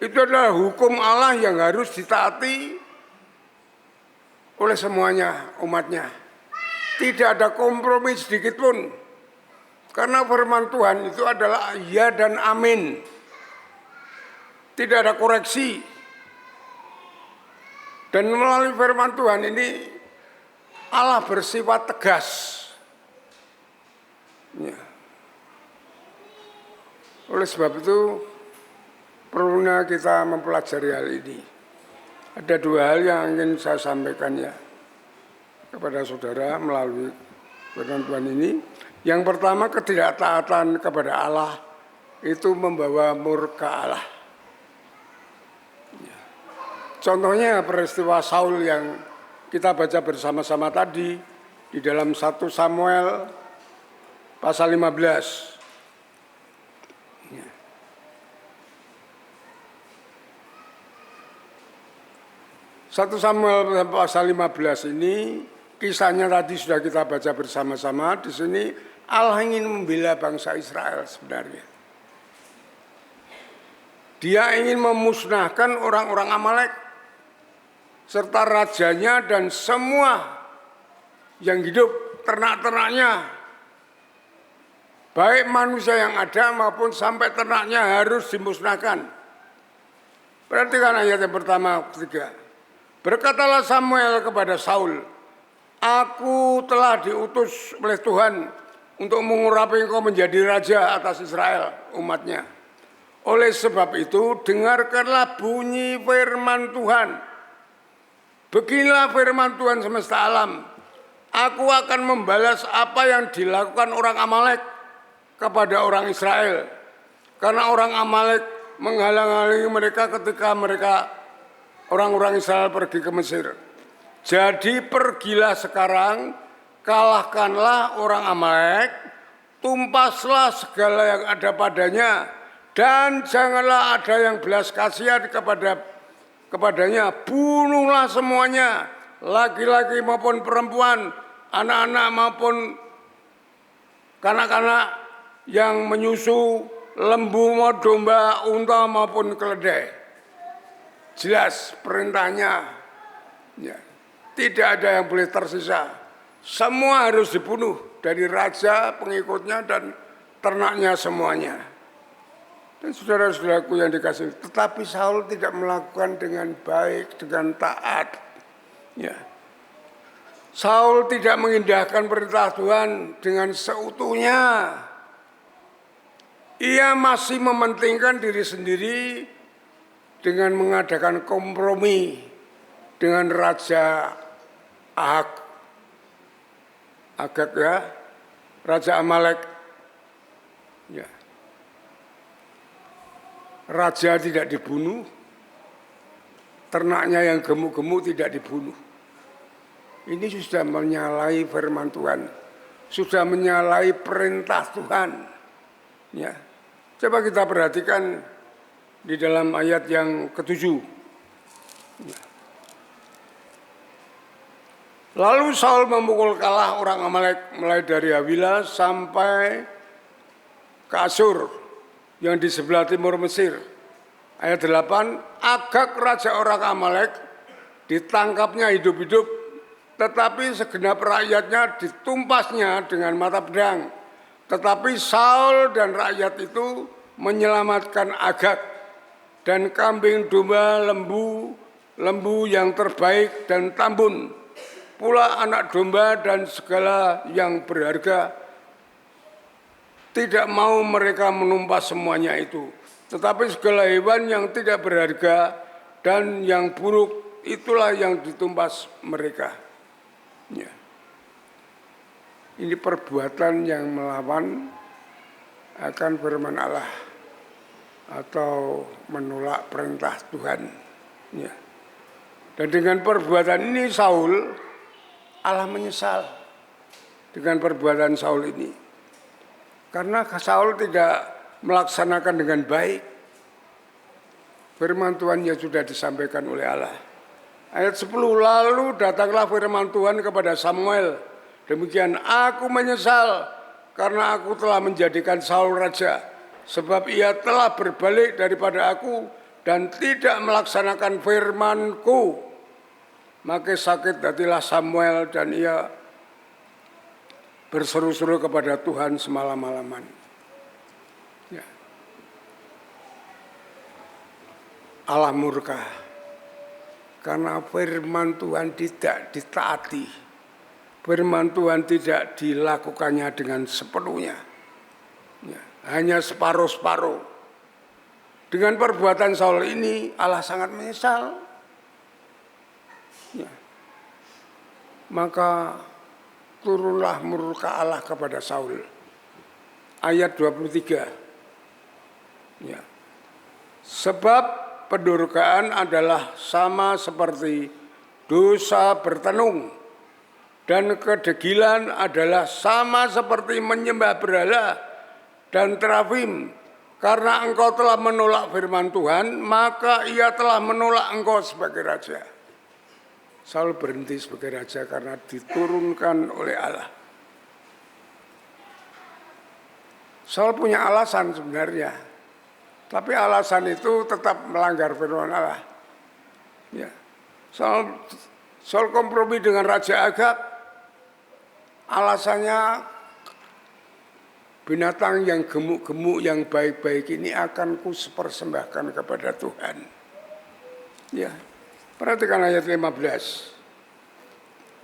itu adalah hukum Allah yang harus ditaati oleh semuanya umatnya. Tidak ada kompromi sedikit pun. Karena firman Tuhan itu adalah ya dan amin. Tidak ada koreksi. Dan melalui firman Tuhan ini Allah bersifat tegas. Ya. Oleh sebab itu perlunya kita mempelajari hal ini. Ada dua hal yang ingin saya sampaikan ya kepada saudara melalui firman Tuhan ini. Yang pertama, ketidaktaatan kepada Allah itu membawa murka Allah. Contohnya peristiwa Saul yang kita baca bersama-sama tadi di dalam 1 Samuel pasal 15. 1 Samuel pasal 15 ini kisahnya tadi sudah kita baca bersama-sama. Di sini Allah ingin membela bangsa Israel sebenarnya. Dia ingin memusnahkan orang-orang Amalek serta rajanya dan semua yang hidup, ternak-ternaknya. Baik manusia yang ada maupun sampai ternaknya harus dimusnahkan. Perhatikan ayat yang pertama, ketiga. Berkatalah Samuel kepada Saul, aku telah diutus oleh Tuhan untuk mengurapi engkau menjadi raja atas Israel, umatnya. Oleh sebab itu, dengarkanlah bunyi firman Tuhan. Beginilah firman Tuhan semesta alam. Aku akan membalas apa yang dilakukan orang Amalek kepada orang Israel. Karena orang Amalek menghalang-halangi mereka ketika orang-orang Israel pergi ke Mesir. Jadi pergilah sekarang, kalahkanlah orang Amalek, tumpaslah segala yang ada padanya, dan janganlah ada yang belas kasihan kepadanya. Bunuhlah semuanya, laki-laki maupun perempuan, anak-anak maupun kanak-kanak yang menyusu, lembu, domba, unta maupun keledai. Jelas perintahnya, ya, tidak ada yang boleh tersisa. Semua harus dibunuh, dari raja, pengikutnya, dan ternaknya semuanya. Dan saudara-saudaraku yang dikasihi, tetapi Saul tidak melakukan dengan baik, dengan taat. Ya. Saul tidak mengindahkan perintah Tuhan dengan seutuhnya. Ia masih mementingkan diri sendiri dengan mengadakan kompromi dengan Raja Agag ya, Raja Amalek. Ya. Raja tidak dibunuh, ternaknya yang gemuk-gemuk tidak dibunuh. Ini sudah menyalahi firman Tuhan, sudah menyalahi perintah Tuhan. Ya. Coba kita perhatikan di dalam ayat yang ke-7. Ya. Lalu Saul memukul kalah orang Amalek mulai dari Hawila sampai ke Asur yang di sebelah timur Mesir. Ayat 8, Agag raja orang Amalek ditangkapnya hidup-hidup, tetapi segenap rakyatnya ditumpasnya dengan mata pedang. Tetapi Saul dan rakyat itu menyelamatkan Agag dan kambing, domba, lembu yang terbaik dan tambun, pula anak domba dan segala yang berharga. Tidak mau mereka menumpas semuanya itu, tetapi segala hewan yang tidak berharga dan yang buruk itulah yang ditumpas mereka. Ya. Ini perbuatan yang melawan akan firman Allah atau menolak perintah Tuhan. Ya. Dan dengan perbuatan ini Saul, Allah menyesal dengan perbuatan Saul ini. Karena Saul tidak melaksanakan dengan baik firman Tuhan yang sudah disampaikan oleh Allah. Ayat 10, lalu datanglah firman Tuhan kepada Samuel. Demikian, aku menyesal karena aku telah menjadikan Saul raja. Sebab ia telah berbalik daripada aku dan tidak melaksanakan firman-Ku. Maka sakit hatilah Samuel dan ia berseru-seru kepada Tuhan semalam-malaman. Ya. Allah murka Karena firman Tuhan tidak ditaati. Firman Tuhan tidak dilakukannya dengan sepenuhnya. Ya, hanya separuh-separuh. Dengan perbuatan Saul ini Allah sangat menyesal. Ya. Maka turunlah murka Allah kepada Saul. Ayat 23. Ya. Sebab pendurhakaan adalah sama seperti dosa bertenung, dan kedegilan adalah sama seperti menyembah berhala dan terafim. Karena engkau telah menolak firman Tuhan, maka ia telah menolak engkau sebagai raja. Saul berhenti sebagai raja karena diturunkan oleh Allah. Saul punya alasan sebenarnya. Tapi alasan itu tetap melanggar firman Allah. Ya. Saul kompromi dengan Raja Agag. Alasannya binatang yang gemuk-gemuk, yang baik-baik ini akan kupersembahkan kepada Tuhan. Ya. Perhatikan ayat 15.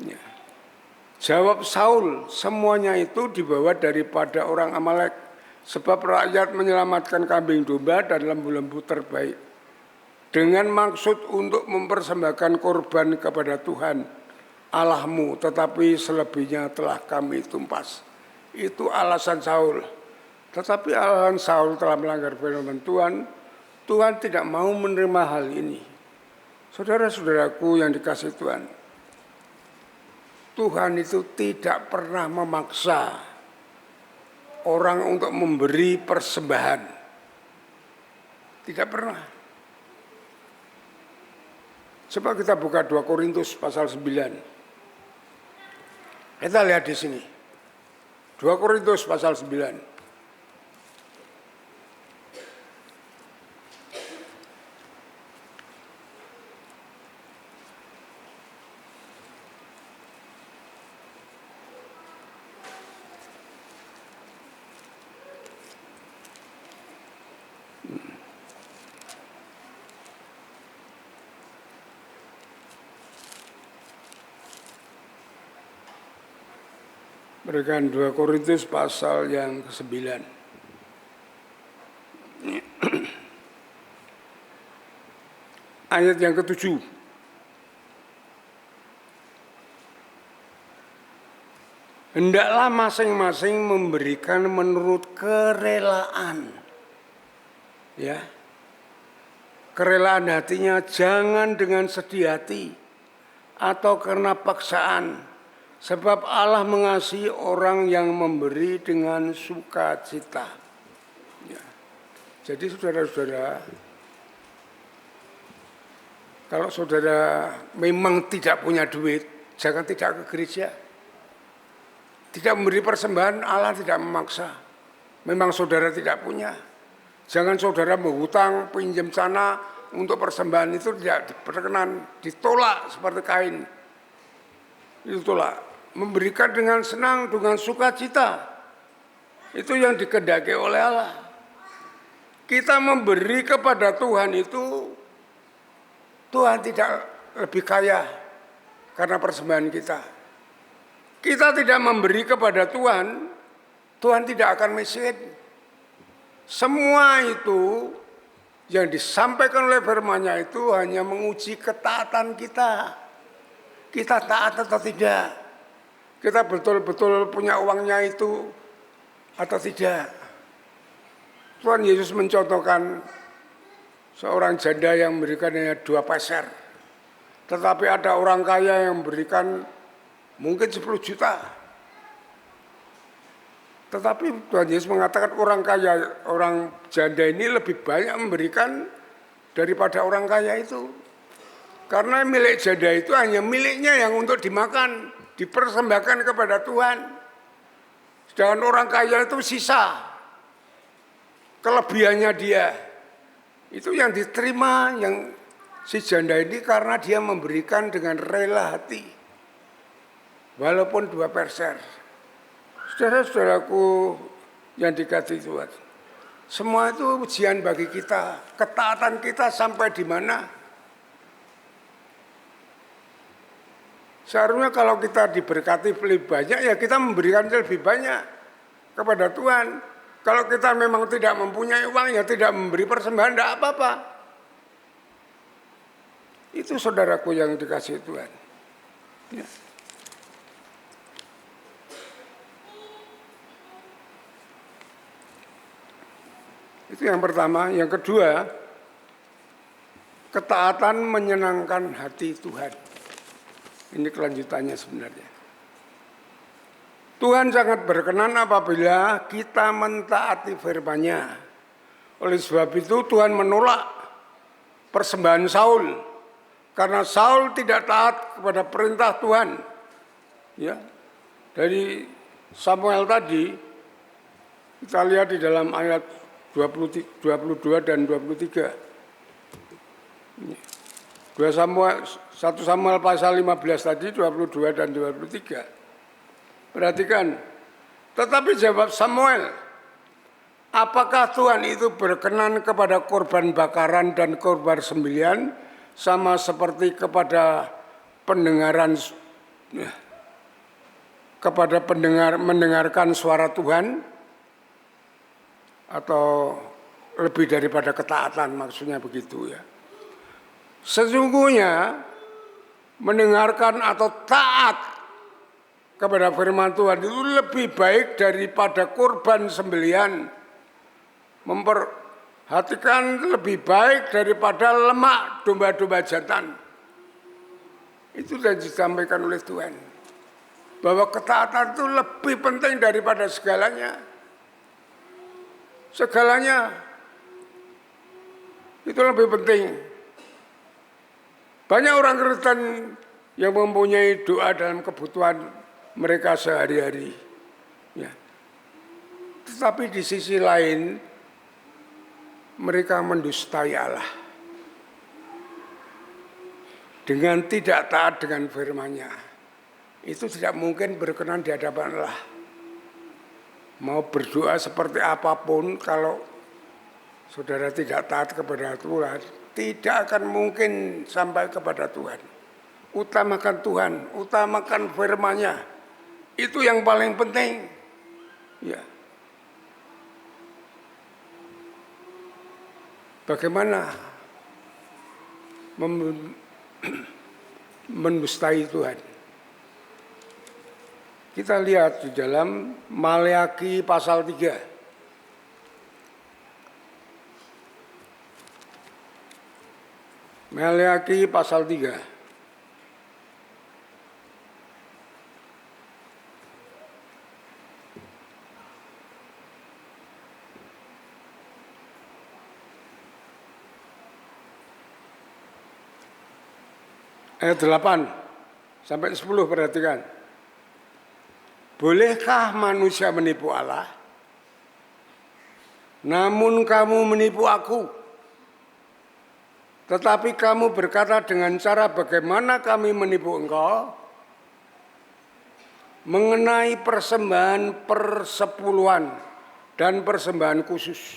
Ya. Jawab Saul, semuanya itu dibawa daripada orang Amalek. Sebab rakyat menyelamatkan kambing domba dan lembu-lembu terbaik dengan maksud untuk mempersembahkan korban kepada Tuhan Allahmu, tetapi selebihnya telah kami tumpas. Itu alasan Saul. Tetapi alasan Saul telah melanggar firman Tuhan. Tuhan tidak mau menerima hal ini. Saudara-saudaraku yang dikasihi Tuhan, Tuhan itu tidak pernah memaksa orang untuk memberi persembahan. Tidak pernah. Coba kita buka 2 Korintus pasal 9. Kita lihat di sini. 2 Korintus pasal 9. Berikan 2 Korintus pasal yang ke-9. Ayat yang ke-7. Hendaklah masing-masing memberikan menurut kerelaan. Ya. Kerelaan hatinya jangan dengan sedih hati atau karena paksaan. Sebab Allah mengasihi orang yang memberi dengan sukacita. Ya. Jadi saudara-saudara, kalau saudara memang tidak punya duit, jangan tidak ke gereja. Tidak memberi persembahan, Allah tidak memaksa. Memang saudara tidak punya. Jangan saudara berhutang, pinjam sana untuk persembahan, itu tidak diperkenan, ditolak seperti Kain. Itu tolak. Memberikan dengan senang, dengan sukacita. Itu yang dikehendaki oleh Allah. Kita memberi kepada Tuhan itu, Tuhan tidak lebih kaya karena persembahan kita. Kita tidak memberi kepada Tuhan, Tuhan tidak akan miskin. Semua itu yang disampaikan oleh firman-Nya itu hanya menguji ketaatan kita. Kita taat atau tidak? Kita betul-betul punya uangnya itu atau tidak? Tuhan Yesus mencontohkan seorang janda yang memberikan hanya 2 peser. Tetapi ada orang kaya yang memberikan mungkin 10 juta. Tetapi Tuhan Yesus mengatakan orang kaya, orang janda ini lebih banyak memberikan daripada orang kaya itu. Karena milik janda itu hanya miliknya yang untuk dimakan, dipersembahkan kepada Tuhan. Sedangkan orang kaya itu sisa, kelebihannya dia. Itu yang diterima yang si janda ini karena dia memberikan dengan rela hati. Walaupun 2 peser. Saudara-saudaraku yang dikasihi Tuhan, semua itu ujian bagi kita. Ketaatan kita sampai di mana? Seharusnya kalau kita diberkati lebih banyak, ya kita memberikan lebih banyak kepada Tuhan. Kalau kita memang tidak mempunyai uang, ya tidak memberi persembahan, tidak apa-apa. Itu saudaraku yang dikasihi Tuhan. Ya. Itu yang pertama. Yang kedua, ketaatan menyenangkan hati Tuhan. Ini kelanjutannya sebenarnya. Tuhan sangat berkenan apabila kita mentaati firman-Nya. Oleh sebab itu Tuhan menolak persembahan Saul. Karena Saul tidak taat kepada perintah Tuhan. Ya. Dari Samuel tadi, kita lihat di dalam ayat 22 dan 23. 1 Samuel pasal 15 tadi, 22 dan 23. Perhatikan, tetapi jawab Samuel, apakah Tuhan itu berkenan kepada korban bakaran dan korban sembelihan sama seperti kepada mendengarkan suara Tuhan? Atau lebih daripada ketaatan, maksudnya begitu ya. Sesungguhnya mendengarkan atau taat kepada firman Tuhan itu lebih baik daripada korban sembelihan. Memperhatikan lebih baik daripada lemak domba-domba jantan. Itu sudah disampaikan oleh Tuhan. Bahwa ketaatan itu lebih penting daripada segalanya. Segalanya itu lebih penting. Banyak orang Kristen yang mempunyai doa dalam kebutuhan mereka sehari-hari. Ya. Tetapi di sisi lain, mereka mendustai Allah. Dengan tidak taat dengan firman-Nya. Itu tidak mungkin berkenan di hadapan Allah. Mau berdoa seperti apapun, kalau saudara tidak taat kepada Tuhan, tidak akan mungkin sampai kepada Tuhan. Utamakan Tuhan, utamakan firman-Nya. Itu yang paling penting. Ya. Bagaimana mendustai Tuhan? Kita lihat di dalam Maleakhi pasal 3. Maleakhi pasal 3. Ayat 8 sampai 10, perhatikan. Bolehkah manusia menipu Allah? Namun kamu menipu aku. Tetapi kamu berkata dengan cara bagaimana kami menipu engkau? Mengenai persembahan persepuluhan dan persembahan khusus.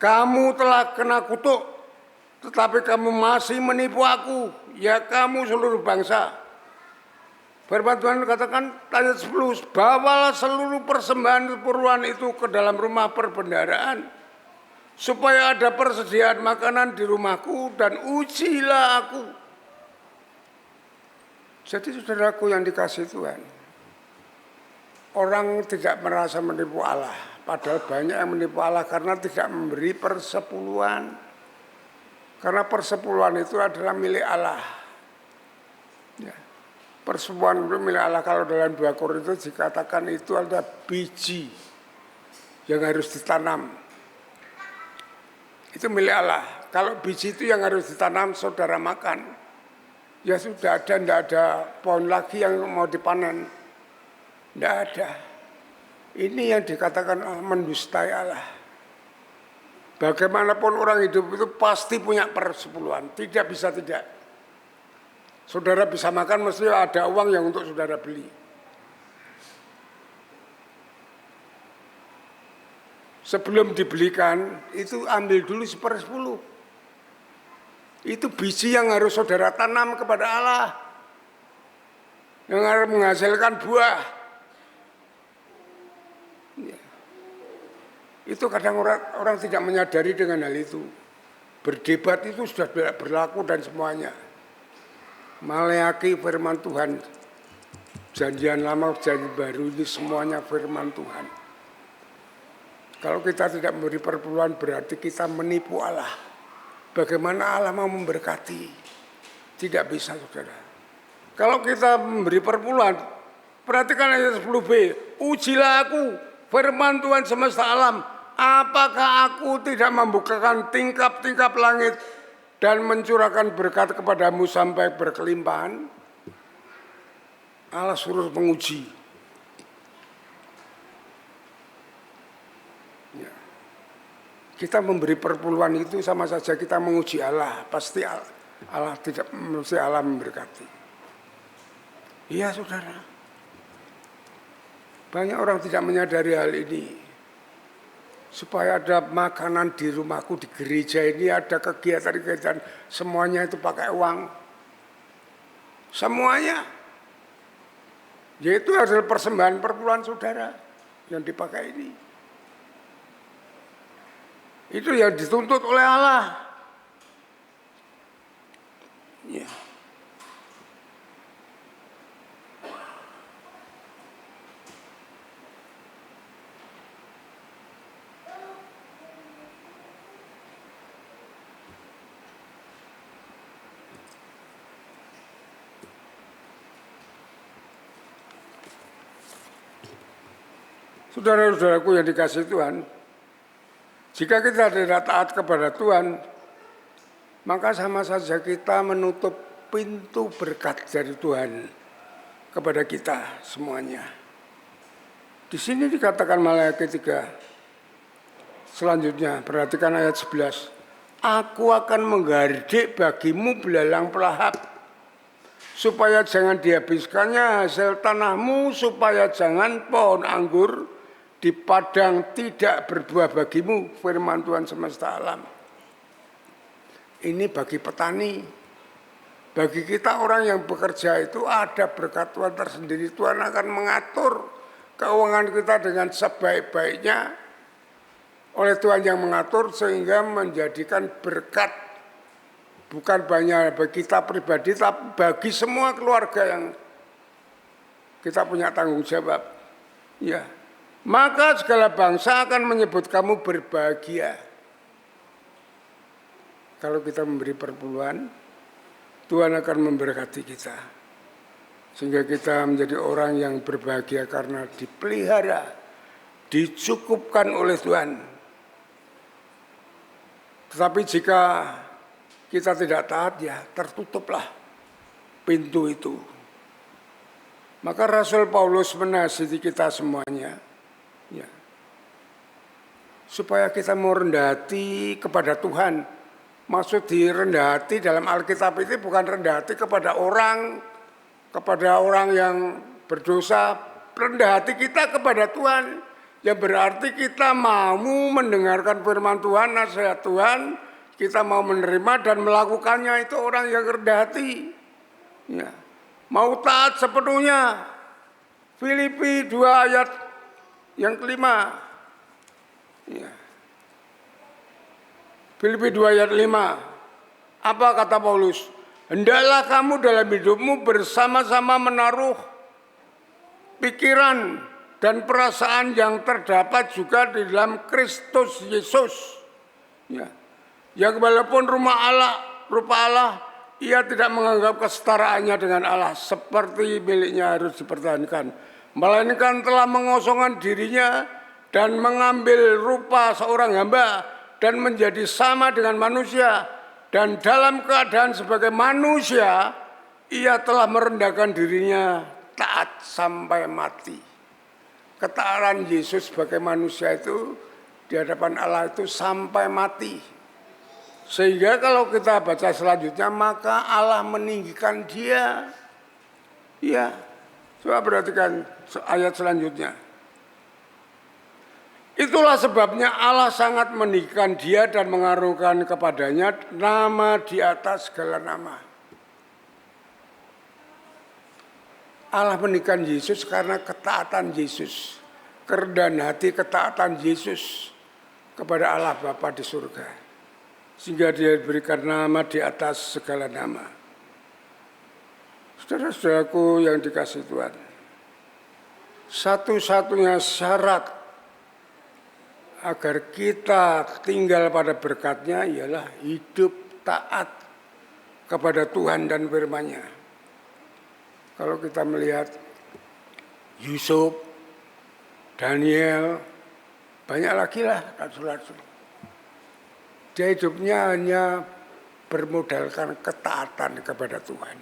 Kamu telah kena kutuk, tetapi kamu masih menipu aku, ya kamu seluruh bangsa. Firman Tuhan katakan ayat 10, bawalah seluruh persembahan persepuluhan itu ke dalam rumah perbendaharaan, supaya ada persediaan makanan di rumahku, dan ujilah aku. Jadi saudaraku yang dikasihi Tuhan, orang tidak merasa menipu Allah, padahal banyak yang menipu Allah karena tidak memberi persepuluhan. Karena persepuluhan itu adalah milik Allah. Ya. Persepuluhan itu milik Allah. Kalau dalam 2 Korintus dikatakan itu ada biji yang harus ditanam. Itu milik Allah. Kalau biji itu yang harus ditanam, saudara makan. Ya sudah ada, tidak ada pohon lagi yang mau dipanen. Tidak ada. Ini yang dikatakan mendustai Allah. Bagaimanapun orang hidup itu pasti punya persepuluhan. Tidak bisa tidak. Saudara bisa makan, mesti ada uang yang untuk saudara beli. Sebelum dibelikan, itu ambil dulu 1/10. Itu biji yang harus saudara tanam kepada Allah. yang akan menghasilkan buah. Ya. Itu kadang orang tidak menyadari dengan hal itu. Berdebat itu sudah berlaku dan semuanya. Maleaki firman Tuhan. Janjian lama, janjian baru ini semuanya firman Tuhan. Kalau kita tidak memberi perpuluhan berarti kita menipu Allah. Bagaimana Allah mau memberkati? Tidak bisa, saudara. Kalau kita memberi perpuluhan, perhatikan ayat 10b. Ujilah aku, firman Tuhan semesta alam. Apakah aku tidak membukakan tingkap-tingkap langit dan mencurahkan berkat kepadamu sampai berkelimpahan? Allah suruh menguji. Ya. Kita memberi perpuluhan itu sama saja kita menguji Allah. Pasti Allah tidak mesti Allah memberkati. Iya, saudara. Banyak orang tidak menyadari hal ini. Supaya ada makanan di rumahku, di gereja ini ada kegiatan-kegiatan, semuanya itu pakai uang. Semuanya. Yaitu hasil persembahan perpuluhan saudara yang dipakai ini. Itu yang dituntut oleh Allah. Ya. Saudara-saudaraku yang dikasihi Tuhan, jika kita tidak taat kepada Tuhan, maka sama saja kita menutup pintu berkat dari Tuhan kepada kita semuanya. Di sini dikatakan Maleakhi 3. Selanjutnya, perhatikan ayat 11. Aku akan menggardik bagimu belalang pelahap, supaya jangan dihabiskannya hasil tanahmu, supaya jangan pohon anggur di padang tidak berbuah bagimu, firman Tuhan semesta alam. Ini bagi petani. Bagi kita orang yang bekerja itu ada berkat Tuhan tersendiri. Tuhan akan mengatur keuangan kita dengan sebaik-baiknya. Oleh Tuhan yang mengatur sehingga menjadikan berkat. Bukan banyak bagi kita pribadi, tapi bagi semua keluarga yang kita punya tanggung jawab. Ya. Maka segala bangsa akan menyebut kamu berbahagia. Kalau kita memberi perpuluhan, Tuhan akan memberkati kita. Sehingga kita menjadi orang yang berbahagia karena dipelihara, dicukupkan oleh Tuhan. Tetapi jika kita tidak taat, ya tertutuplah pintu itu. Maka Rasul Paulus menasihati kita semuanya. Ya. Supaya kita mau rendah hati kepada Tuhan. Maksud di rendah hati dalam Alkitab itu bukan rendah hati kepada orang yang berdosa. Rendah hati kita kepada Tuhan. Yang berarti kita mau mendengarkan firman Tuhan, nasihat Tuhan. Kita mau menerima dan melakukannya, itu orang yang rendah hati. Ya. Mau taat sepenuhnya. Filipi 2 ayat yang kelima. Ya. Filipi 2 ayat 5. Apa kata Paulus? Hendaklah kamu dalam hidupmu bersama-sama menaruh pikiran dan perasaan yang terdapat juga di dalam Kristus Yesus. Ya. Yang walaupun rupa Allah, ia tidak menganggap kesetaraannya dengan Allah seperti miliknya harus dipertahankan. Melainkan telah mengosongkan dirinya dan mengambil rupa seorang hamba dan menjadi sama dengan manusia. Dan dalam keadaan sebagai manusia, ia telah merendahkan dirinya taat sampai mati. Ketaatan Yesus sebagai manusia itu di hadapan Allah itu sampai mati. Sehingga kalau kita baca selanjutnya, maka Allah meninggikan dia. Ya, coba perhatikan ayat selanjutnya. Itulah sebabnya Allah sangat meninggikan dia dan mengarungkan kepadanya nama di atas segala nama. Allah menikahkan Yesus karena ketaatan Yesus, kerendahan hati ketaatan Yesus kepada Allah Bapa di surga, sehingga Dia berikan nama di atas segala nama. Saudara-saudaraku yang dikasihi Tuhan, satu-satunya syarat agar kita tinggal pada berkat-Nya ialah hidup taat kepada Tuhan dan firman-Nya. Kalau kita melihat Yusuf, Daniel, banyak lagi lah rasul-rasul. Dia hidupnya hanya bermodalkan ketaatan kepada Tuhan.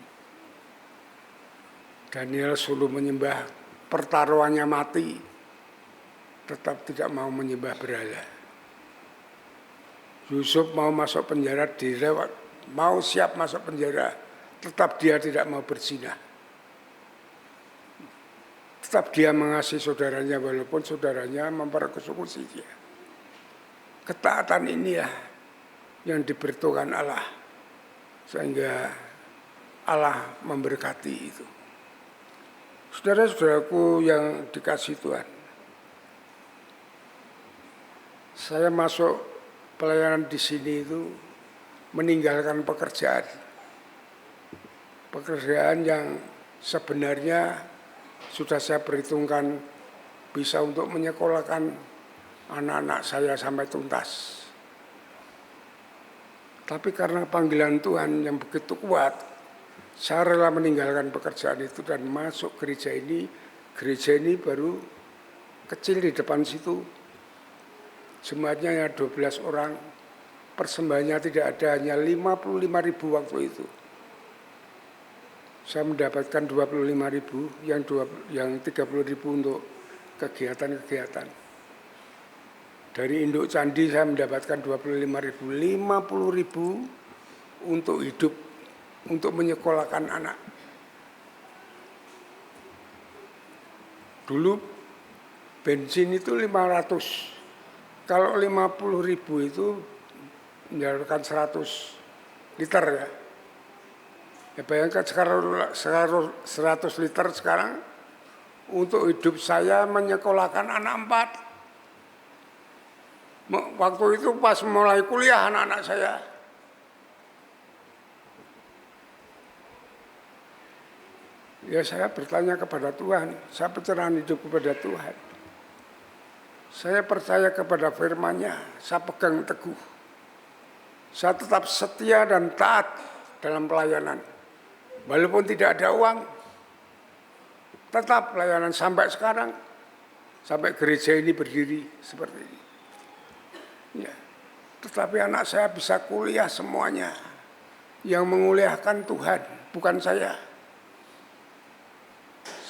Daniel suruh menyembah, pertaruhannya mati, tetap tidak mau menyembah berhala. Yusuf mau masuk penjara, mau siap masuk penjara, tetap dia tidak mau berzina. Tetap dia mengasihi saudaranya walaupun saudaranya mempersekusi dia. Ketaatan inilah yang diberitahukan Allah, sehingga Allah memberkati itu. Saudara-saudaraku yang dikasihi Tuhan, saya masuk pelayanan di sini itu meninggalkan pekerjaan yang sebenarnya sudah saya perhitungkan bisa untuk menyekolahkan anak-anak saya sampai tuntas. Tapi karena panggilan Tuhan yang begitu kuat, saya rela meninggalkan pekerjaan itu dan masuk gereja ini. Gereja ini baru kecil di depan situ. Jemaatnya hanya 12 orang. Persembahannya tidak ada, hanya 55.000 waktu itu. Saya mendapatkan 25.000, yang 30.000 untuk kegiatan-kegiatan. Dari induk candi saya mendapatkan 25.000, 50.000 untuk hidup, untuk menyekolahkan anak. Dulu bensin itu 500, kalau 50.000 itu menjalankan 100 liter ya. Ya bayangkan sekarang 100 liter sekarang untuk hidup saya menyekolahkan anak 4. Waktu itu pas mulai kuliah anak-anak saya. Ya saya bertanya kepada Tuhan, saya pencerahan hidup kepada Tuhan. Saya percaya kepada firman-Nya, saya pegang teguh. Saya tetap setia dan taat dalam pelayanan. Walaupun tidak ada uang, tetap pelayanan sampai sekarang, sampai gereja ini berdiri seperti ini. Ya, tetapi anak saya bisa kuliah semuanya. Yang menguliahkan Tuhan, bukan saya.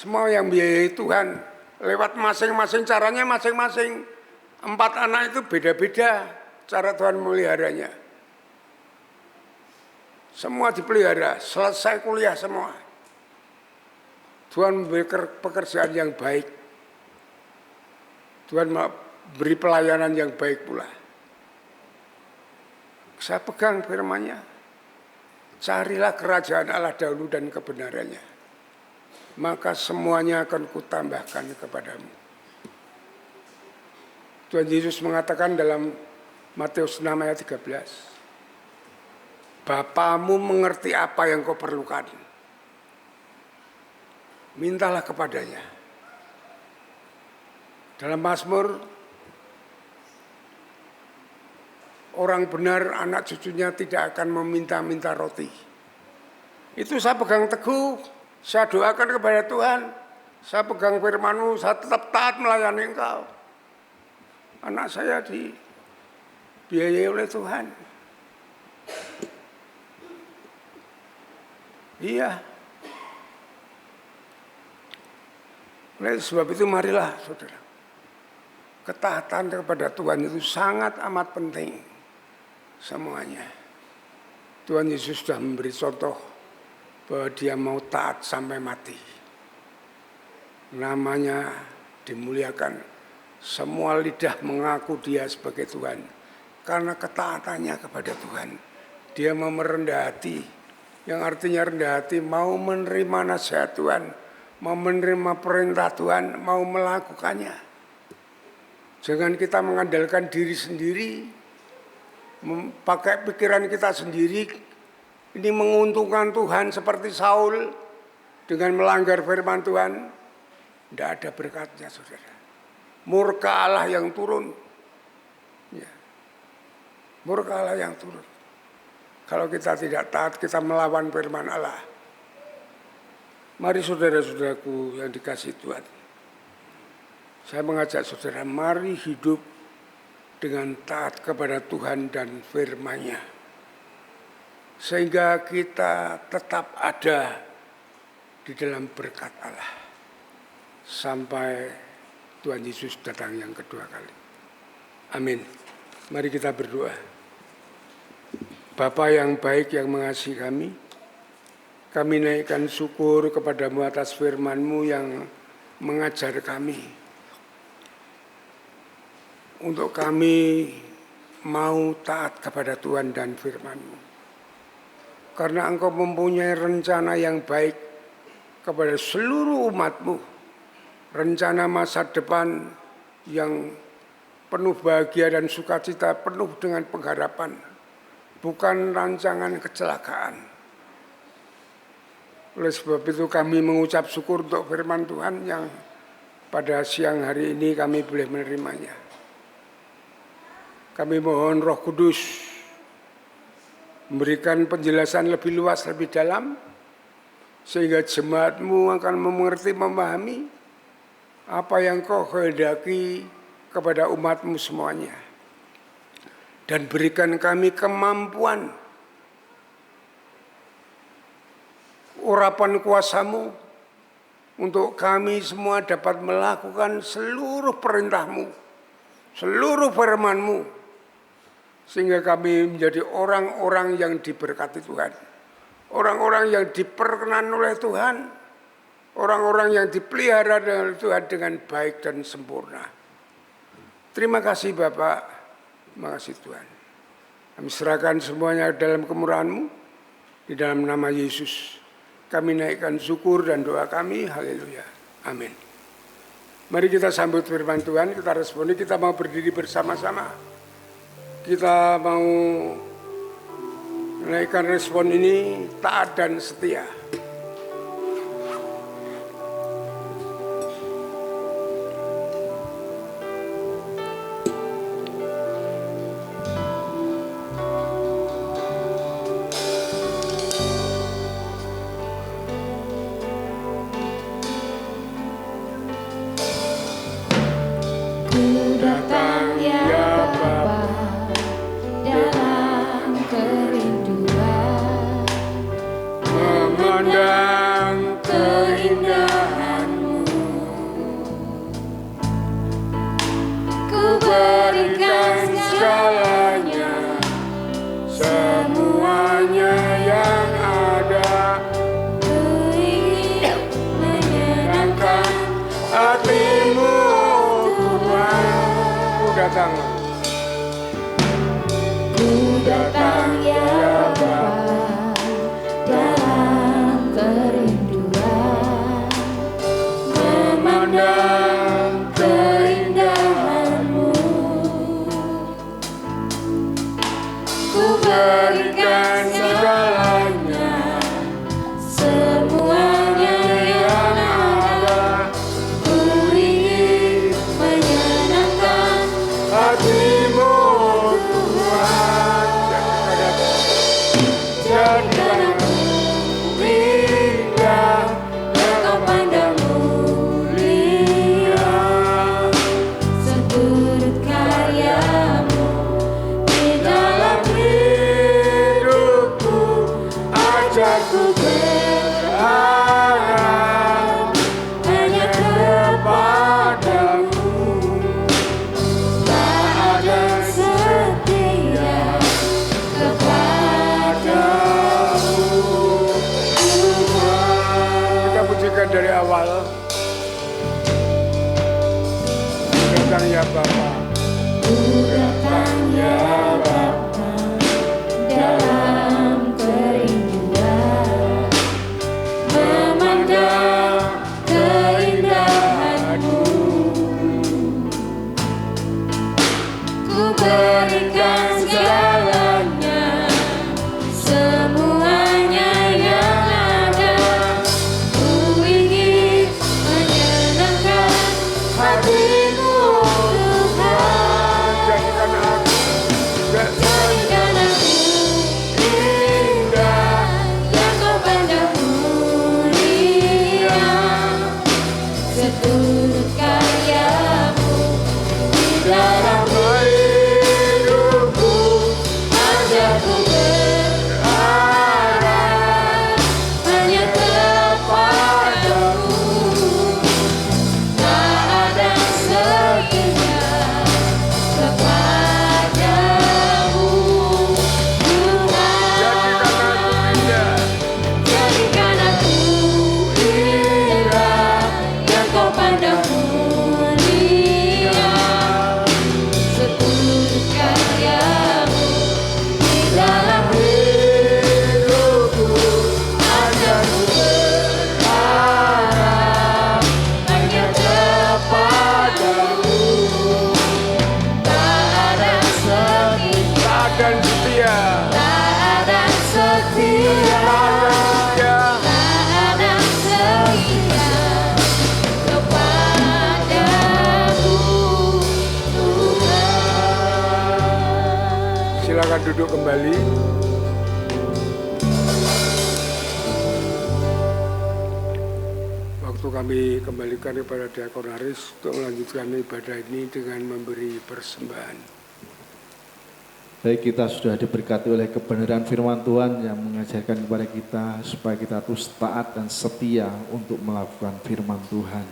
Semua yang biayai Tuhan, lewat masing-masing caranya masing-masing. 4 anak itu beda-beda cara Tuhan meliharanya. Semua dipelihara, selesai kuliah semua. Tuhan memberi pekerjaan yang baik. Tuhan beri pelayanan yang baik pula. Saya pegang firman-Nya. Carilah kerajaan Allah dahulu dan kebenarannya, maka semuanya akan kutambahkan kepadamu. Tuhan Yesus mengatakan dalam Matius 6 ayat 13, Bapamu mengerti apa yang kau perlukan. Mintalah kepadanya. Dalam Mazmur, orang benar anak cucunya tidak akan meminta-minta roti. Itu saya pegang teguh, saya doakan kepada Tuhan. Saya pegang firman-Mu, saya tetap taat melayani Engkau. Anak saya dibiayai oleh Tuhan. Iya. Oleh sebab itu marilah saudara, ketaatan kepada Tuhan itu sangat amat penting semuanya. Tuhan Yesus sudah memberi contoh bahwa dia mau taat sampai mati. Namanya dimuliakan, semua lidah mengaku dia sebagai Tuhan. Karena ketaatannya kepada Tuhan, dia mau merendah hati. Yang artinya rendah hati, mau menerima nasihat Tuhan, mau menerima perintah Tuhan, mau melakukannya. Jangan kita mengandalkan diri sendiri, pakai pikiran kita sendiri. Ini menguntungkan Tuhan seperti Saul dengan melanggar firman Tuhan. Tidak ada berkatnya, saudara. Murka Allah yang turun. Ya. Murka Allah yang turun. Kalau kita tidak taat, kita melawan firman Allah. Mari saudara-saudaraku yang dikasihi Tuhan. Saya mengajak saudara, mari hidup dengan taat kepada Tuhan dan firman-Nya. Sehingga kita tetap ada di dalam berkat Allah. Sampai Tuhan Yesus datang yang kedua kali. Amin. Mari kita berdoa. Bapa yang baik yang mengasihi kami naikkan syukur kepadamu atas firman-Mu yang mengajar kami. Untuk kami mau taat kepada Tuhan dan firman-Mu. Karena Engkau mempunyai rencana yang baik kepada seluruh umat-Mu. Rencana masa depan yang penuh bahagia dan sukacita, penuh dengan pengharapan. Bukan rancangan kecelakaan. Oleh sebab itu kami mengucap syukur untuk firman Tuhan yang pada siang hari ini kami boleh menerimanya. Kami mohon Roh Kudus memberikan penjelasan lebih luas, lebih dalam, sehingga jemaat-Mu akan mengerti, memahami apa yang Kau kehendaki kepada umat-Mu semuanya. Dan berikan kami kemampuan, urapan kuasa-Mu, untuk kami semua dapat melakukan seluruh perintah-Mu, seluruh firman-Mu, sehingga kami menjadi orang-orang yang diberkati Tuhan, orang-orang yang diperkenan oleh Tuhan, orang-orang yang dipelihara oleh Tuhan dengan baik dan sempurna. Terima kasih Bapak. Terima kasih Tuhan. Kami serahkan semuanya dalam kemurahan-Mu. Di dalam nama Yesus kami naikkan syukur dan doa kami. Haleluya. Amin. Mari kita sambut firman Tuhan. Kita responi. Kita mau berdiri bersama-sama. Kita mau menaikkan respon ini taat dan setia. duduk kembali. Waktu kami kembalikan kepada Diakon Aris untuk melanjutkan ibadah ini dengan memberi persembahan. Baik, kita sudah diberkati oleh kebenaran firman Tuhan yang mengajarkan kepada kita supaya kita terus taat dan setia untuk melakukan firman Tuhan.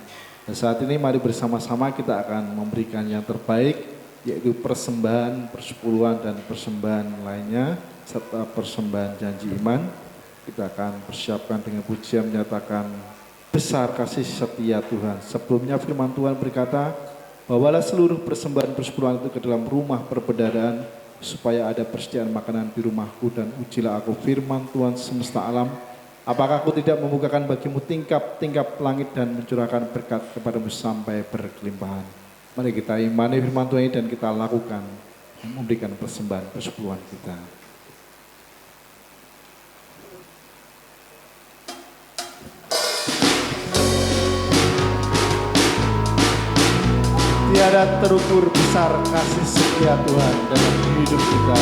Dan saat ini mari bersama-sama kita akan memberikan yang terbaik, yaitu persembahan, persepuluhan dan persembahan lainnya, serta persembahan janji iman. Kita akan persiapkan dengan pujian menyatakan besar kasih setia Tuhan. Sebelumnya firman Tuhan berkata, bawalah seluruh persembahan persepuluhan itu ke dalam rumah perbedaan, supaya ada persediaan makanan di rumahku, dan ujilah aku firman Tuhan semesta alam. Apakah aku tidak membukakan bagimu tingkap-tingkap langit dan mencurahkan berkat kepadamu sampai berkelimpahan. Mari kita imani firman Tuhan ini dan kita lakukan, memberikan persembahan persepuluhan kita. Tiada terukur besar kasih setia Tuhan dalam hidup kita.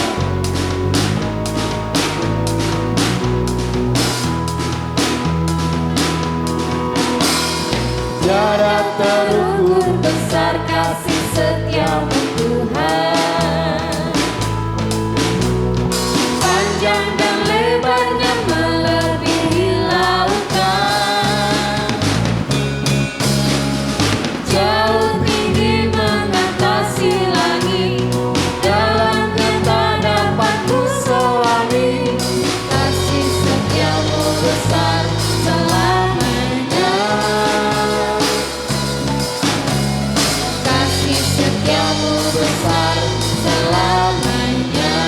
Tiada terukur besar kasih setiamu Tuhan, panjang dan lebarnya melebihi lautan, jauh tinggi mengatasi langit, dalam tak dapat ku selami, kasih setiamu besar selamanya. Kasih setiamu besar selamanya.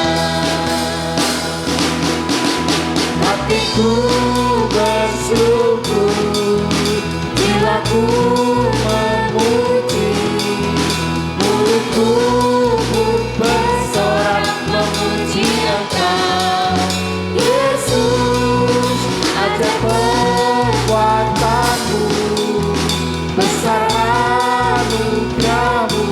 hatiku bersyukur, jiwaku memuji, mulutku pun bersorak memuji Engkau. Yesus, ajar kekuatanmu, besar anugerahmu,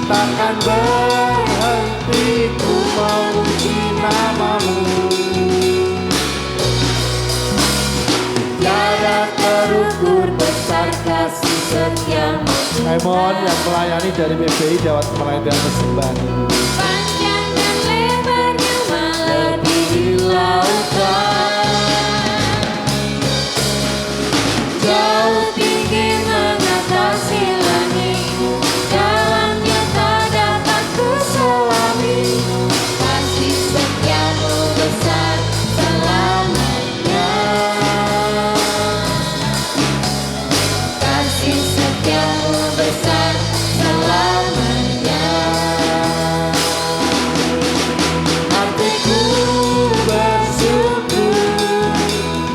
takkan berhenti ku memuji namamu. Tiada terukur besar kasih setiamu Saya mohon yang melayani dari PBI dapat melayani persembahan ini. panjang dan lebarnya melebihi lautan, jauh tinggi mengatasi langit, dalamnya tak dapat ku selami, kasih setiamu besar selamanya. Kasih setiamu besar selamanya. Hatiku bersyukur,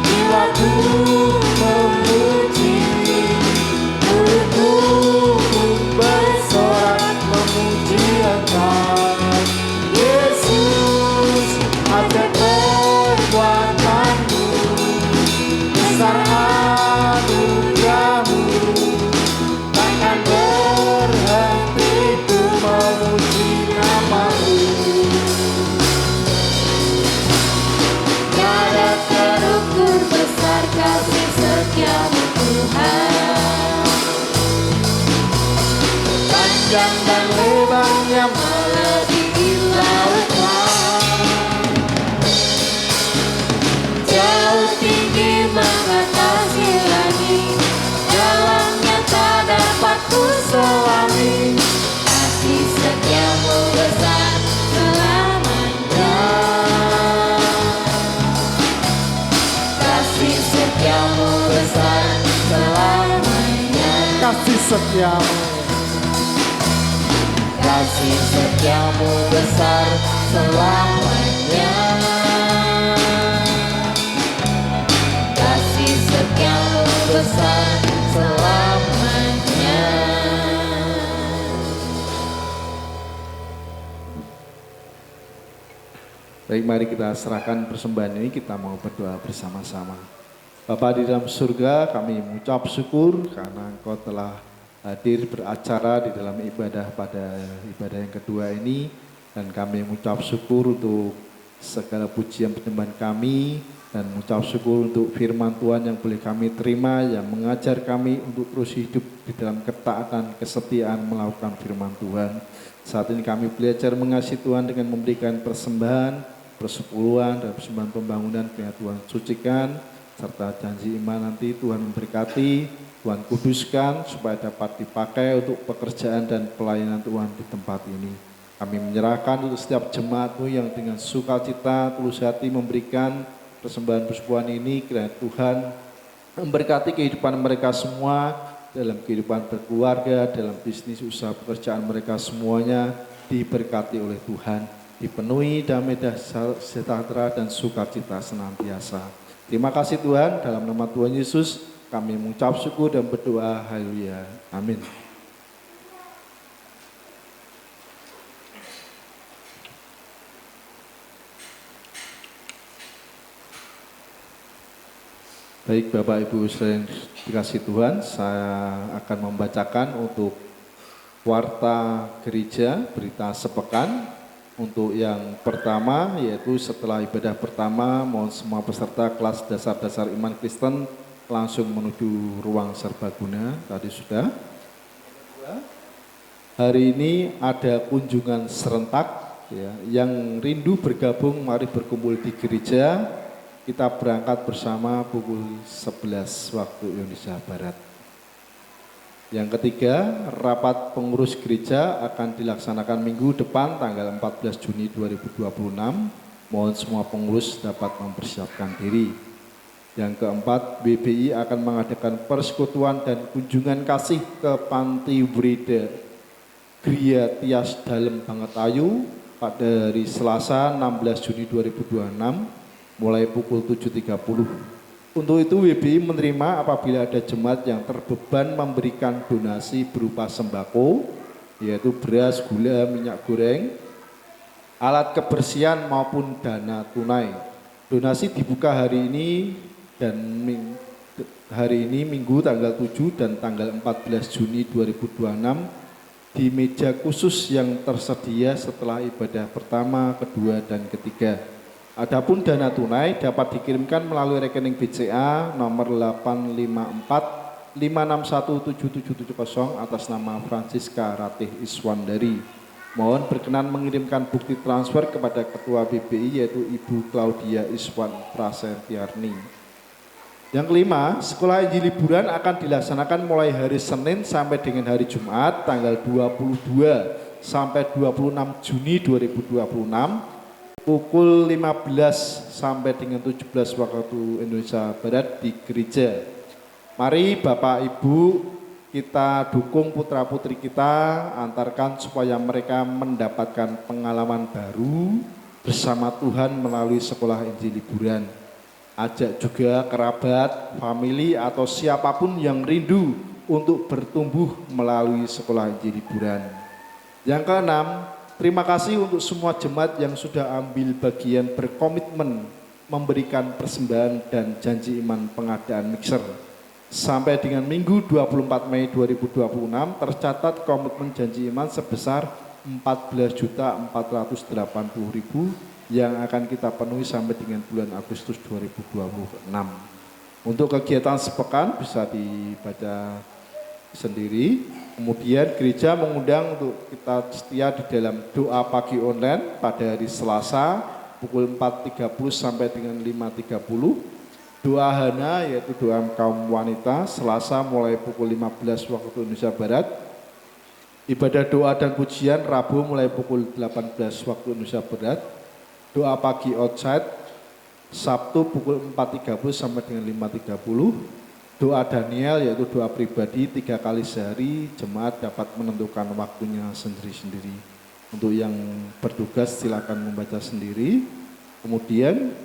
jiwaku memuji, mulutku pun bersorak memuji Engkau. Yesus, ajar kekuatanmu, besar anugerahmu, takkan berhenti ku memuji namamu. Tiada terukur besar kasih setiamu Tuhan, Panjang dan lebarnya melebihi lautan, jauh tinggi mengatasi langit, dalamnya tak dapat ku selami, kasih setiamu besar selamanya. Kasih setiamu besar selamanya. kasih setiamu, Kasih setiamu besar selamanya. Kasih setiamu besar selamanya. Baik, mari kita serahkan persembahan ini, kita mau berdoa bersama-sama. Bapa di dalam surga, kami mengucap syukur karena Engkau telah hadir beracara di dalam ibadah pada ibadah yang kedua ini. Dan kami mengucap syukur untuk segala pujian penyembahan kami, dan mengucap syukur untuk firman Tuhan yang boleh kami terima, yang mengajar kami untuk terus hidup di dalam ketaatan, kesetiaan melakukan firman Tuhan. Saat ini kami belajar mengasihi Tuhan dengan memberikan persembahan, persepuluhan, dan persembahan pembangunan. Biar Tuhan sucikan, serta janji iman nanti Tuhan memberkati, Tuhan kuduskan supaya dapat dipakai untuk pekerjaan dan pelayanan Tuhan di tempat ini. Kami menyerahkan untuk setiap jemaat-Mu yang dengan sukacita, tulus hati memberikan persembahan persepuluhan ini, kiranya Tuhan memberkati kehidupan mereka semua, dalam kehidupan berkeluarga, dalam bisnis, usaha, pekerjaan mereka semuanya diberkati oleh Tuhan, dipenuhi damai sejahtera dan sukacita senantiasa. Terima kasih Tuhan, dalam nama Tuhan Yesus kami mengucap syukur dan berdoa, haleluya, amin. Baik Bapak Ibu yang dikasihi Tuhan, saya akan membacakan untuk warta gereja berita sepekan. Untuk yang pertama, yaitu setelah ibadah pertama, mohon semua peserta kelas dasar-dasar iman Kristen langsung menuju ruang serbaguna. Tadi sudah. Hari ini ada kunjungan serentak, ya, yang rindu bergabung, mari berkumpul di gereja. Kita berangkat bersama pukul 11 waktu Indonesia Barat. Yang ketiga, rapat pengurus gereja akan dilaksanakan minggu depan tanggal 14 Juni 2026. Mohon semua pengurus dapat mempersiapkan diri. Yang keempat, BBI akan mengadakan persekutuan dan kunjungan kasih ke Panti Brida Gria Tias Dalem Banget-Ayu pada hari Selasa 16 Juni 2026. Mulai pukul 7.30. Untuk itu WBI menerima apabila ada jemaat yang terbeban memberikan donasi berupa sembako, yaitu beras, gula, minyak goreng, alat kebersihan maupun dana tunai. Donasi dibuka hari ini dan Minggu tanggal 7 dan tanggal 14 Juni 2026 di meja khusus yang tersedia setelah ibadah pertama, kedua, dan ketiga. Adapun dana tunai dapat dikirimkan melalui rekening BCA nomor 854561770 atas nama Francisca Ratih Iswandari. Mohon berkenan mengirimkan bukti transfer kepada Ketua BBI yaitu Ibu Claudia Iswan Prasetyarsari. Yang kelima, sekolah Injil liburan akan dilaksanakan mulai hari Senin sampai dengan hari Jumat tanggal 22 sampai 26 Juni 2026. Pukul 15 sampai dengan 17 waktu Indonesia Barat di gereja. Mari Bapak Ibu kita dukung putra-putri kita, antarkan supaya mereka mendapatkan pengalaman baru bersama Tuhan melalui sekolah Injil liburan. Ajak juga kerabat, famili atau siapapun yang rindu untuk bertumbuh melalui sekolah Injil liburan. Yang keenam, terima kasih untuk semua jemaat yang sudah ambil bagian berkomitmen memberikan persembahan dan janji iman pengadaan mixer. Sampai dengan Minggu 24 Mei 2026 tercatat komitmen janji iman sebesar 14.480.000 yang akan kita penuhi sampai dengan bulan Agustus 2026. Untuk kegiatan sepekan bisa dibaca sendiri. Kemudian gereja mengundang untuk kita setia di dalam doa pagi online pada hari Selasa pukul 4.30 sampai dengan 5.30. Doa Hana yaitu doa kaum wanita Selasa mulai pukul 15 waktu Indonesia Barat. Ibadah doa dan pujian Rabu mulai pukul 18 waktu Indonesia Barat. Doa pagi outside Sabtu pukul 4.30 sampai dengan 5.30. Doa Daniel yaitu doa pribadi 3 kali sehari, jemaat dapat menentukan waktunya sendiri-sendiri. Untuk yang bertugas silakan membaca sendiri. Kemudian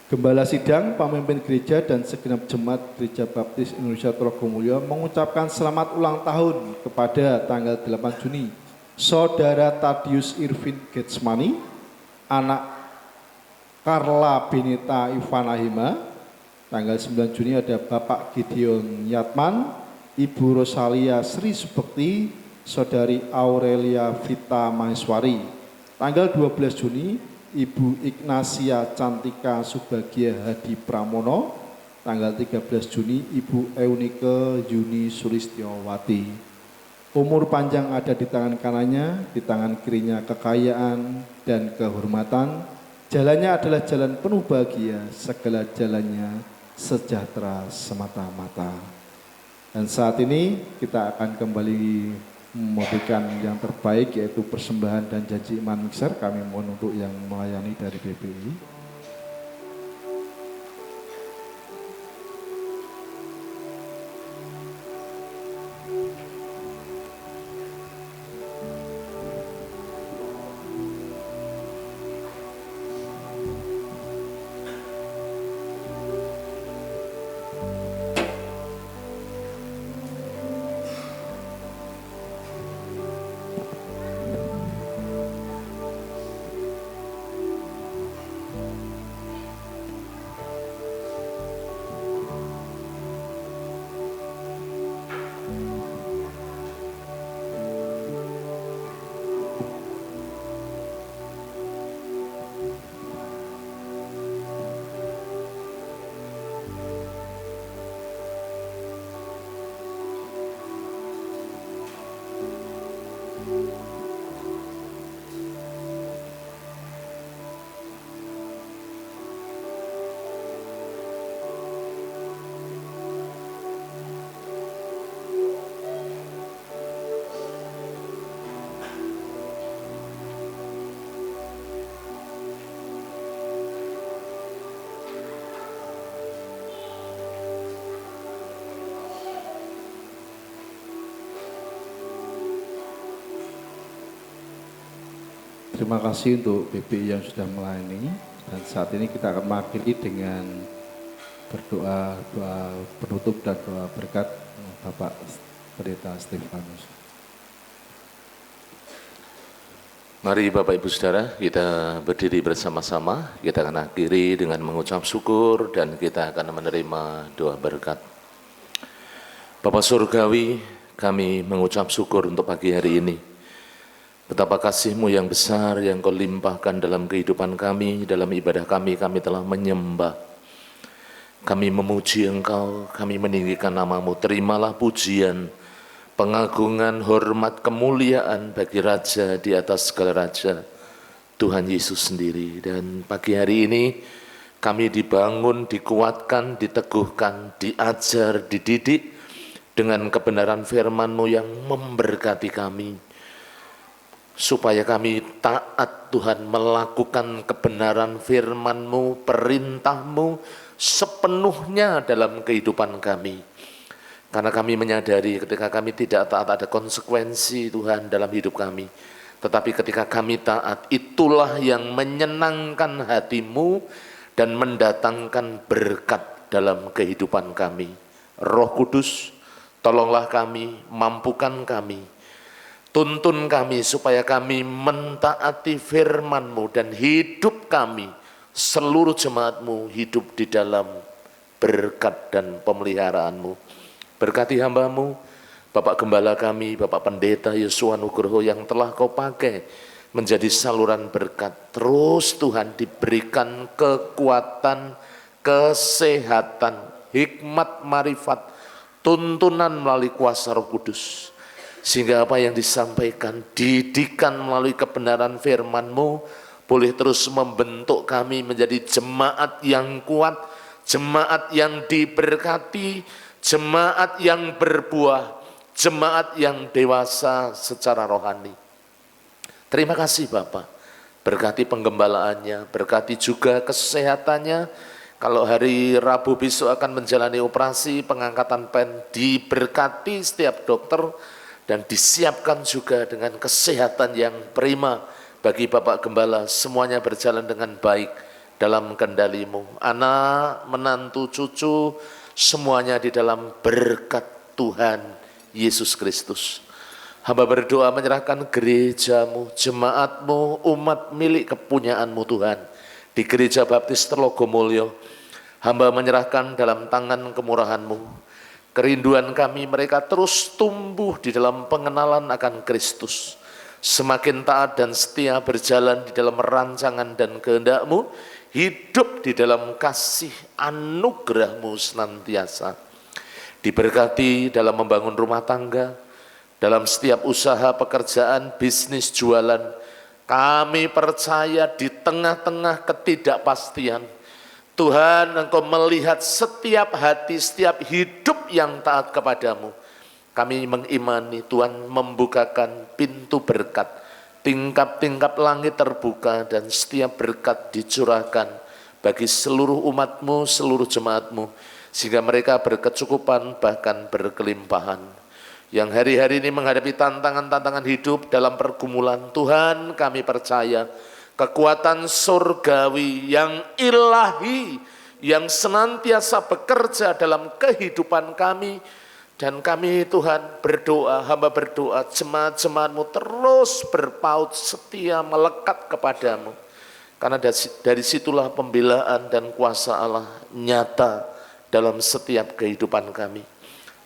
Gembala Sidang, pemimpin gereja dan segenap jemaat Gereja Baptis Indonesia Trogomulyo mengucapkan selamat ulang tahun kepada tanggal 8 Juni Saudara Tadius Irvin Getsmani, anak Carla Benita Ivanahima. Tanggal 9 Juni ada Bapak Gideon Yatman, Ibu Rosalia Sri Subekti, Saudari Aurelia Vita Maheswari. Tanggal 12 Juni, Ibu Ignasia Cantika Subagia Hadi Pramono. Tanggal 13 Juni, Ibu Eunike Yuni Sulistiowati. Umur panjang ada di tangan kanannya, di tangan kirinya kekayaan dan kehormatan. Jalannya adalah jalan penuh bahagia, segala jalannya sejahtera semata-mata. Dan saat ini kita akan kembali memberikan yang terbaik, yaitu persembahan dan janji iman mixer. Kami mohon untuk yang melayani dari BPI. Terima kasih untuk BPI yang sudah melayani, dan saat ini kita akan mengakhiri dengan berdoa, doa penutup dan doa berkat Bapak Pendeta Stefanus. Mari Bapak Ibu Saudara, kita berdiri bersama-sama, kita akan akhiri dengan mengucap syukur dan kita akan menerima doa berkat. Bapa Surgawi, kami mengucap syukur untuk pagi hari ini. Betapa kasih-Mu yang besar yang Kau limpahkan dalam kehidupan kami, dalam ibadah kami telah menyembah. Kami memuji Engkau, kami meninggikan nama-Mu. Terimalah pujian, pengagungan, hormat, kemuliaan bagi Raja di atas segala Raja, Tuhan Yesus sendiri. Dan pagi hari ini kami dibangun, dikuatkan, diteguhkan, diajar, dididik dengan kebenaran firman-Mu yang memberkati kami, supaya kami taat Tuhan, melakukan kebenaran firman-Mu, perintah-Mu sepenuhnya dalam kehidupan kami. Karena kami menyadari ketika kami tidak taat ada konsekuensi Tuhan dalam hidup kami. Tetapi ketika kami taat, itulah yang menyenangkan hati-Mu dan mendatangkan berkat dalam kehidupan kami. Roh Kudus, tolonglah kami, mampukan kami, tuntun kami supaya kami mentaati firman-Mu dan hidup kami, seluruh jemaat-Mu hidup di dalam berkat dan pemeliharaan-Mu. Berkati hamba-Mu, Bapak Gembala kami, Bapak Pendeta Yosua Nugroho yang telah Kau pakai menjadi saluran berkat. Terus Tuhan diberikan kekuatan, kesehatan, hikmat, marifat, tuntunan melalui kuasa Roh Kudus. Sehingga apa yang disampaikan, didikan melalui kebenaran firman-Mu, boleh terus membentuk kami menjadi jemaat yang kuat, jemaat yang diberkati, jemaat yang berbuah, jemaat yang dewasa secara rohani. Terima kasih Bapak, berkati penggembalaannya, berkati juga kesehatannya. Kalau hari Rabu besok akan menjalani operasi pengangkatan pen, diberkati setiap dokter, dan disiapkan juga dengan kesehatan yang prima bagi Bapak Gembala. Semuanya berjalan dengan baik dalam kendali-Mu. Anak, menantu, cucu, semuanya di dalam berkat Tuhan Yesus Kristus. Hamba berdoa menyerahkan gereja-Mu, jemaat-Mu, umat milik kepunyaan-Mu Tuhan. Di Gereja Baptis Telogomulyo, hamba menyerahkan dalam tangan kemurahan-Mu. Kerinduan kami mereka terus tumbuh di dalam pengenalan akan Kristus. Semakin taat dan setia berjalan di dalam rancangan dan kehendak-Mu, hidup di dalam kasih anugerah-Mu senantiasa. Diberkati dalam membangun rumah tangga, dalam setiap usaha, pekerjaan, bisnis, jualan. Kami percaya di tengah-tengah ketidakpastian, Tuhan, Engkau melihat setiap hati, setiap hidup yang taat kepadamu. Kami mengimani Tuhan membukakan pintu berkat, tingkap-tingkap langit terbuka dan setiap berkat dicurahkan bagi seluruh umat-Mu, seluruh jemaat-Mu, sehingga mereka berkecukupan bahkan berkelimpahan. Yang hari-hari ini menghadapi tantangan-tantangan hidup dalam pergumulan, Tuhan kami percaya kekuatan surgawi yang ilahi yang senantiasa bekerja dalam kehidupan kami. Dan kami Tuhan berdoa, hamba berdoa, jemaat-jemaat-Mu terus berpaut setia melekat kepadamu. Karena dari situlah pembelaan dan kuasa Allah nyata dalam setiap kehidupan kami.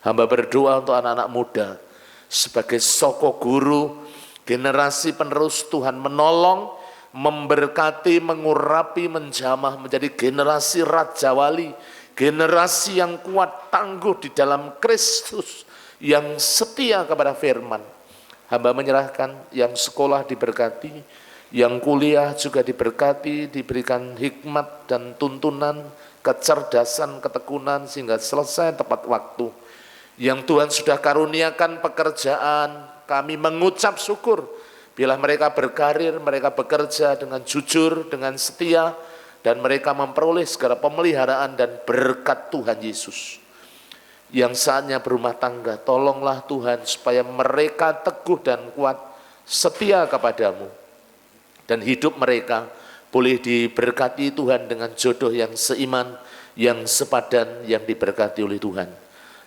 Hamba berdoa untuk anak-anak muda sebagai soko guru, generasi penerus Tuhan menolong, memberkati, mengurapi, menjamah menjadi generasi Raja Wali, generasi yang kuat tangguh di dalam Kristus, yang setia kepada firman. Hamba menyerahkan yang sekolah diberkati, yang kuliah juga diberkati, diberikan hikmat dan tuntunan, kecerdasan, ketekunan sehingga selesai tepat waktu. Yang Tuhan sudah karuniakan pekerjaan, kami mengucap syukur. Bila mereka berkarir, mereka bekerja dengan jujur, dengan setia, dan mereka memperoleh segala pemeliharaan dan berkat Tuhan Yesus. Yang saatnya berumah tangga, tolonglah Tuhan supaya mereka teguh dan kuat, setia kepadamu. Dan hidup mereka boleh diberkati Tuhan dengan jodoh yang seiman, yang sepadan, yang diberkati oleh Tuhan.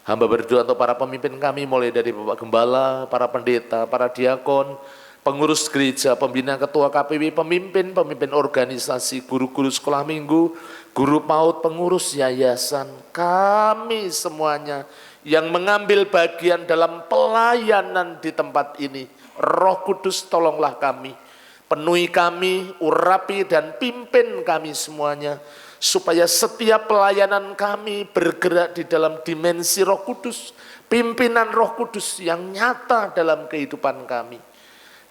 Hamba berdoa untuk para pemimpin kami, mulai dari Bapak Gembala, para pendeta, para diakon, pengurus gereja, pembina ketua KPW, pemimpin organisasi, guru-guru sekolah minggu, guru PAUD, pengurus yayasan, kami semuanya yang mengambil bagian dalam pelayanan di tempat ini. Roh Kudus tolonglah kami, penuhi kami, urapi dan pimpin kami semuanya, supaya setiap pelayanan kami bergerak di dalam dimensi Roh Kudus, pimpinan Roh Kudus yang nyata dalam kehidupan kami.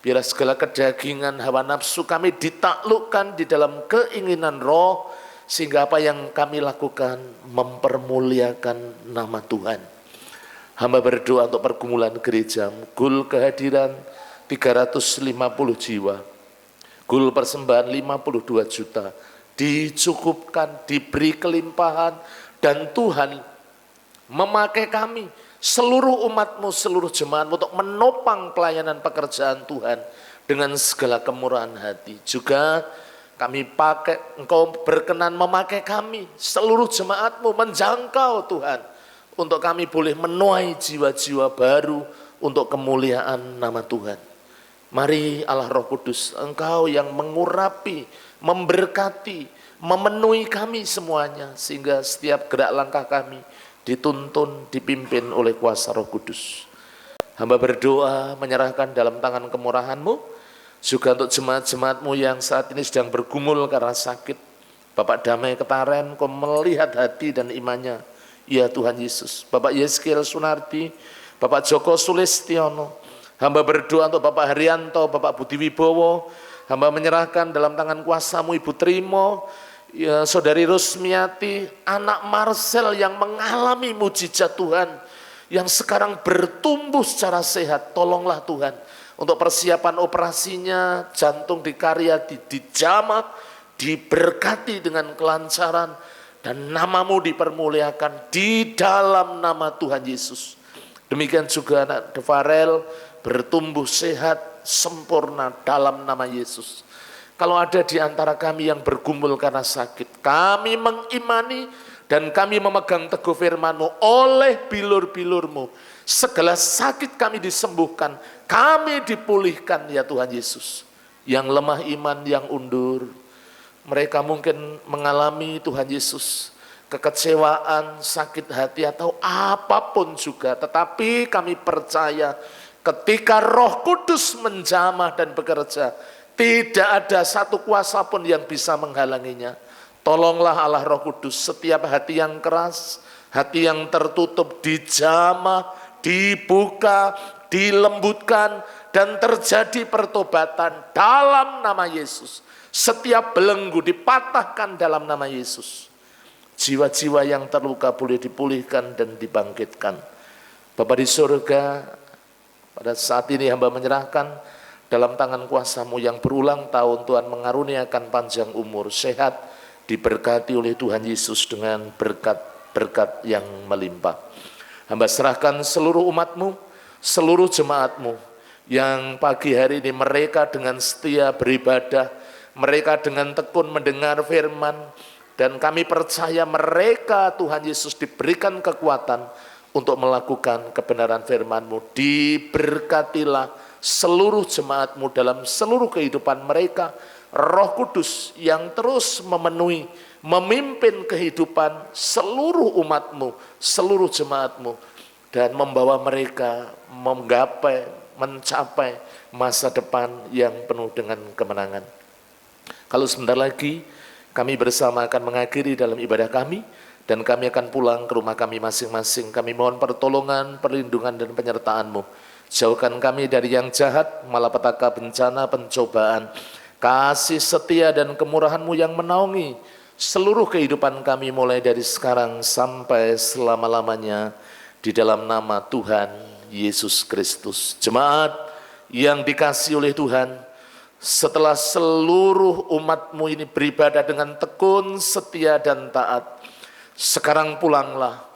Biar segala kedagingan, hawa nafsu kami ditaklukkan di dalam keinginan roh, sehingga apa yang kami lakukan mempermuliakan nama Tuhan. Hamba berdoa untuk pergumulan gereja, gul kehadiran 350 jiwa, gul persembahan 52 juta, dicukupkan, diberi kelimpahan, dan Tuhan memakai kami, seluruh umat-Mu, seluruh jemaat-Mu untuk menopang pelayanan pekerjaan Tuhan dengan segala kemurahan hati. Juga kami pakai, Engkau berkenan memakai kami, seluruh jemaat-Mu menjangkau Tuhan, untuk kami boleh menuai jiwa-jiwa baru untuk kemuliaan nama Tuhan. Mari Allah Roh Kudus, Engkau yang mengurapi, memberkati, memenuhi kami semuanya, sehingga setiap gerak langkah kami dituntun, dipimpin oleh kuasa Roh Kudus. Hamba berdoa menyerahkan dalam tangan kemurahan-Mu, juga untuk jemaat-jemaat-Mu yang saat ini sedang bergumul karena sakit. Bapak Damai Ketaren, Kau melihat hati dan imannya, ya Tuhan Yesus. Bapak Yeskiel Sunardi, Bapak Joko Sulistiono, hamba berdoa untuk Bapak Haryanto, Bapak Budi Wibowo. Hamba menyerahkan dalam tangan kuasa-Mu Ibu Trimo, ya, Saudari Rusmiati, anak Marcel yang mengalami mujizat Tuhan, yang sekarang bertumbuh secara sehat. Tolonglah Tuhan untuk persiapan operasinya, jantung dikarya, dijamah, diberkati dengan kelancaran, dan nama-Mu dipermuliakan di dalam nama Tuhan Yesus. Demikian juga anak Devarel bertumbuh sehat, sempurna dalam nama Yesus. Kalau ada di antara kami yang bergumul karena sakit, kami mengimani dan kami memegang teguh firman-Mu, oleh bilur-bilur-Mu segala sakit kami disembuhkan, kami dipulihkan ya Tuhan Yesus. Yang lemah iman, yang undur, mereka mungkin mengalami Tuhan Yesus kekecewaan, sakit hati, atau apapun juga. Tetapi kami percaya ketika Roh Kudus menjamah dan bekerja, tidak ada satu kuasa pun yang bisa menghalanginya. Tolonglah Allah Roh Kudus, setiap hati yang keras, hati yang tertutup dijamah, dibuka, dilembutkan, dan terjadi pertobatan dalam nama Yesus. Setiap belenggu dipatahkan dalam nama Yesus. Jiwa-jiwa yang terluka boleh dipulihkan dan dibangkitkan. Bapa di surga, pada saat ini hamba menyerahkan dalam tangan kuasa-Mu yang berulang tahun Tuhan mengaruniakan panjang umur, sehat, diberkati oleh Tuhan Yesus dengan berkat-berkat yang melimpah. Hamba serahkan seluruh umat-Mu, seluruh jemaat-Mu yang pagi hari ini mereka dengan setia beribadah, mereka dengan tekun mendengar firman, dan kami percaya mereka Tuhan Yesus diberikan kekuatan untuk melakukan kebenaran firman-Mu. Diberkatilah seluruh jemaat-Mu dalam seluruh kehidupan mereka. Roh Kudus yang terus memenuhi, memimpin kehidupan seluruh umat-Mu, seluruh jemaat-Mu, dan membawa mereka menggapai, mencapai masa depan yang penuh dengan kemenangan. Kalau sebentar lagi kami bersama akan mengakhiri dalam ibadah kami, dan kami akan pulang ke rumah kami masing-masing. Kami mohon pertolongan, perlindungan, dan penyertaan-Mu. Jauhkan kami dari yang jahat, malapetaka, bencana, pencobaan. Kasih setia dan kemurahan-Mu yang menaungi seluruh kehidupan kami mulai dari sekarang sampai selama-lamanya, di dalam nama Tuhan Yesus Kristus. Jemaat yang dikasihi oleh Tuhan, setelah seluruh umat-Mu ini beribadah dengan tekun, setia, dan taat, sekarang pulanglah.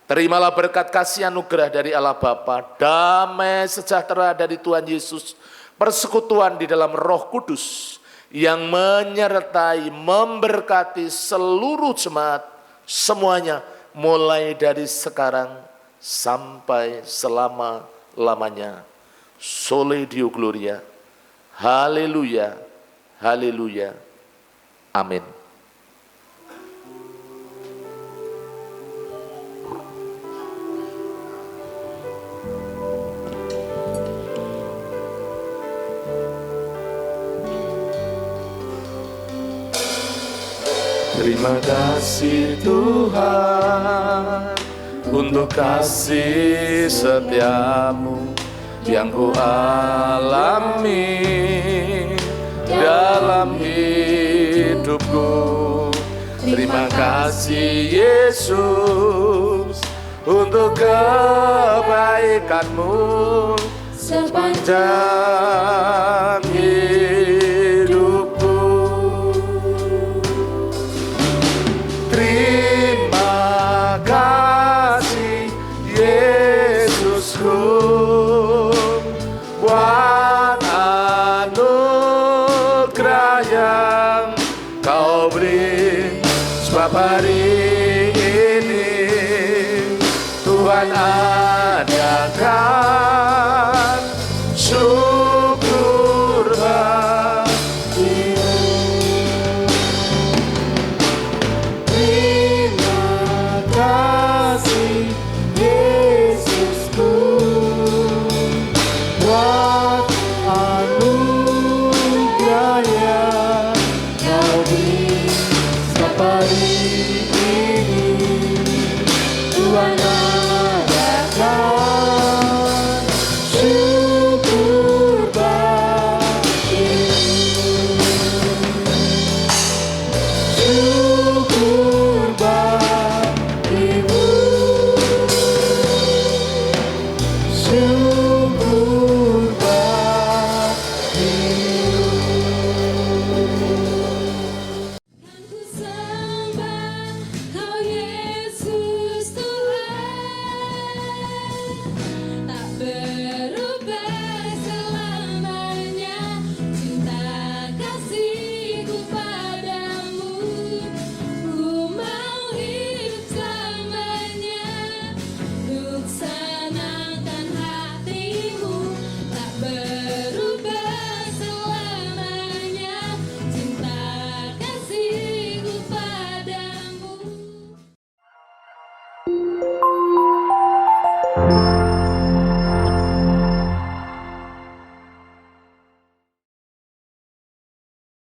Terimalah berkat kasih anugerah dari Allah Bapa, damai sejahtera dari Tuhan Yesus, persekutuan di dalam Roh Kudus yang menyertai, memberkati seluruh jemaat semuanya, mulai dari sekarang sampai selama-lamanya. Soli Deo Gloria. Haleluya, haleluya, amin. Terima kasih Tuhan untuk kasih setiamu yang ku alami dalam hidupku. Terima kasih Yesus untuk kebaikan-Mu sepanjang hidupku. Terima kasih Yesusku buat anugerah yang Kau beri, sebab hari ini Tuhan